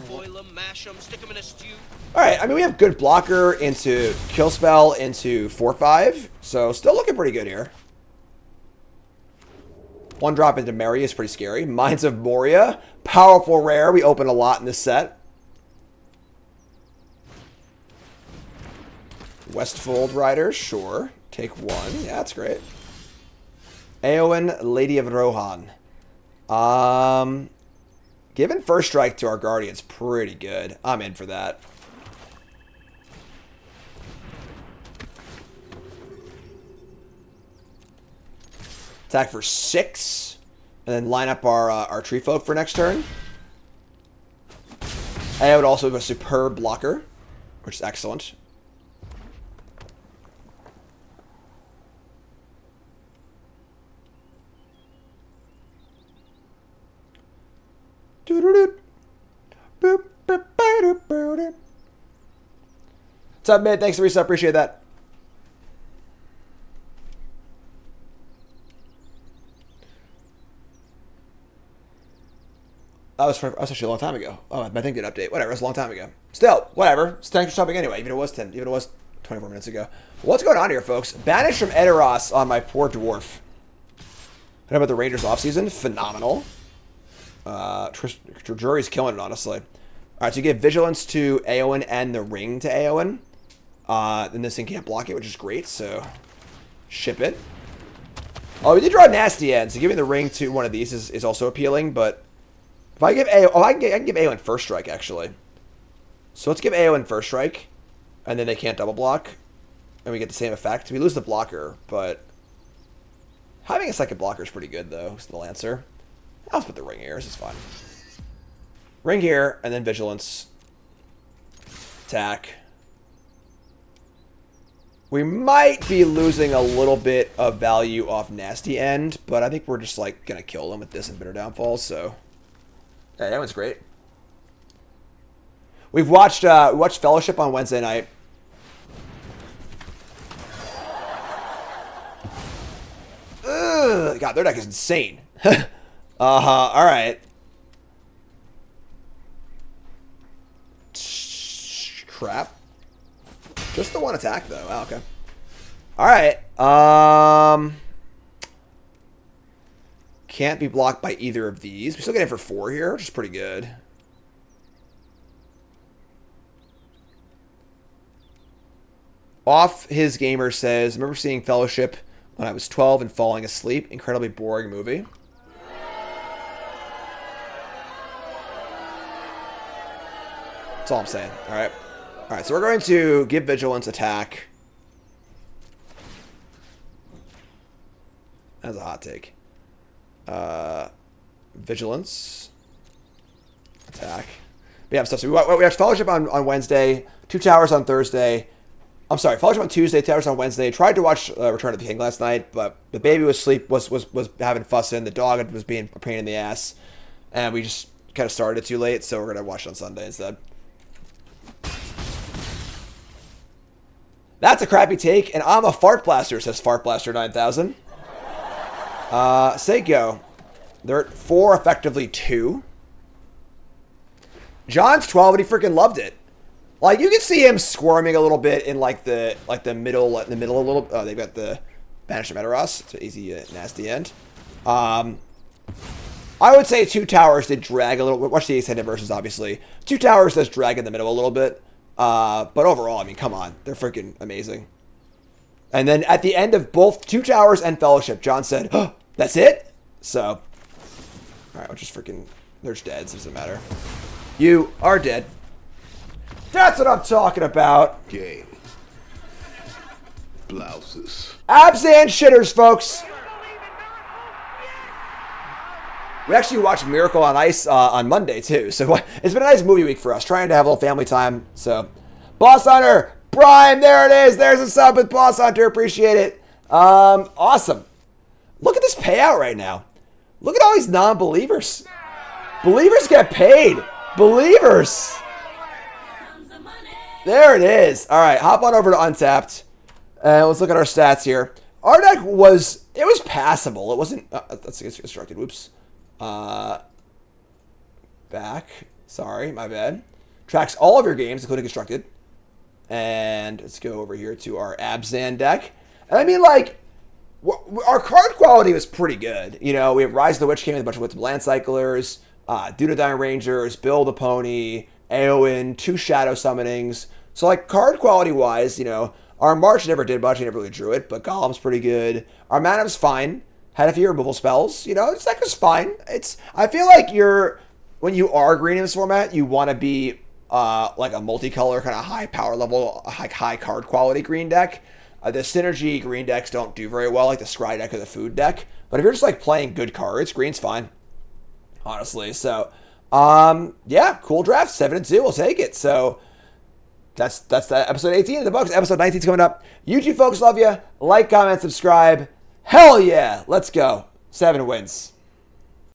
Boil them, mash them, stick them in a stew. Alright, I mean, we have good blocker into kill spell into 4/5. So, still looking pretty good here. 1 drop into Mary is pretty scary. Mines of Moria. Powerful rare. We open a lot in this set. Westfold Rider. Sure. Take 1. Yeah, that's great. Eowyn, Lady of Rohan. Giving first strike to our Guardian's pretty good. I'm in for that. Attack for 6. And then line up our Tree Folk for next turn. I would also have a superb blocker, which is excellent. What's up, man? Thanks for resub. Appreciate that. That was actually a long time ago. Oh, my thing did update. Whatever, it was a long time ago. Still, whatever. Thanks for subbing anyway. Even if it was 24 minutes ago. What's going on here, folks? Banished from Edoras on my poor dwarf. How about the Rangers offseason? Phenomenal. Jury's killing it, honestly. Alright, so you give Vigilance to Eowyn and the Ring to Eowyn. Then this thing can't block it, which is great, so ship it. Oh, we did draw Nasty End, so giving the Ring to one of these is also appealing, but if I give I can give Eowyn first strike, actually. So let's give Eowyn first strike, and then they can't double block. and we get the same effect. We lose the blocker, but having a second blocker is pretty good, though. It's the Lancer. I'll put the ring here. This is fine. Ring here, and then Vigilance. Attack. We might be losing a little bit of value off Nasty End, but I think we're just, like, going to kill them with this and Bitter Downfall, so... Yeah, that one's great. We've watched Fellowship on Wednesday night. Ugh, God, their deck is insane. All right. Crap. Just the one attack, though. Oh, okay. All right. Can't be blocked by either of these. We still get in for 4 here, which is pretty good. Off His Gamer says, remember seeing Fellowship when I was 12 and falling asleep. Incredibly boring movie. That's all I'm saying. All right. All right, so we're going to give Vigilance attack. That's a hot take. Vigilance. Attack. But yeah, so we watched Fellowship on Wednesday, 2 Towers on Thursday. I'm sorry, Fellowship on Tuesday, 2 Towers on Wednesday. Tried to watch Return of the King last night, but the baby was having fussing. The dog was being a pain in the ass. And we just kind of started it too late, so we're going to watch it on Sunday instead. That's a crappy take, and I'm a fart blaster, says Fart Blaster 9000. Say go. They're at 4, effectively 2. John's 12, and he freaking loved it. Like, you can see him squirming a little bit in like the middle a little. Oh, they've got the Banish of Metaros. It's an easy nasty end. I would say 2 Towers did drag a little. Watch the extended versions, obviously. 2 Towers does drag in the middle a little bit. But overall, I mean, come on. They're freaking amazing. And then at the end of both 2 Towers and Fellowship, John said, oh, that's it? So, all right, we'll just freaking, they're just dead, so it doesn't matter. You are dead. That's what I'm talking about. Game. Blouses. Abs and shitters, folks. We actually watched Miracle on Ice on Monday, too. So it's been a nice movie week for us, trying to have a little family time. So, Boss Hunter, Prime, there it is. There's a sub with Boss Hunter. Appreciate it. Awesome. Look at this payout right now. Look at all these non-believers. Believers get paid. Believers. There it is. All right, hop on over to Untapped. Let's look at our stats here. Our deck was passable. It wasn't, let's get constructed. Whoops. Back. Sorry, my bad. Tracks all of your games, including constructed. And let's go over here to our Abzan deck. And I mean, like, our card quality was pretty good. You know, we have Rise of the Witch King with a bunch of Wisdom Land Cyclers, Dunedain Rangers, Build a Pony, Eowyn, 2 Shadow Summonings. So, like, card quality-wise, you know, our March never did much. He never really drew it, but Golem's pretty good. Our Manam's fine. Had a few removal spells. You know, this deck is fine. I feel like when you are green in this format, you want to be like a multicolor, kind of high power level, high card quality green deck. The synergy green decks don't do very well, like the Scry deck or the Food deck. But if you're just like playing good cards, green's fine, honestly. So, yeah, cool draft, 7-2. We'll take it. So that's that episode 18 of the books. Episode 19 is coming up. YouTube folks, love you. Like, comment, subscribe. Hell yeah, let's go. 7 wins.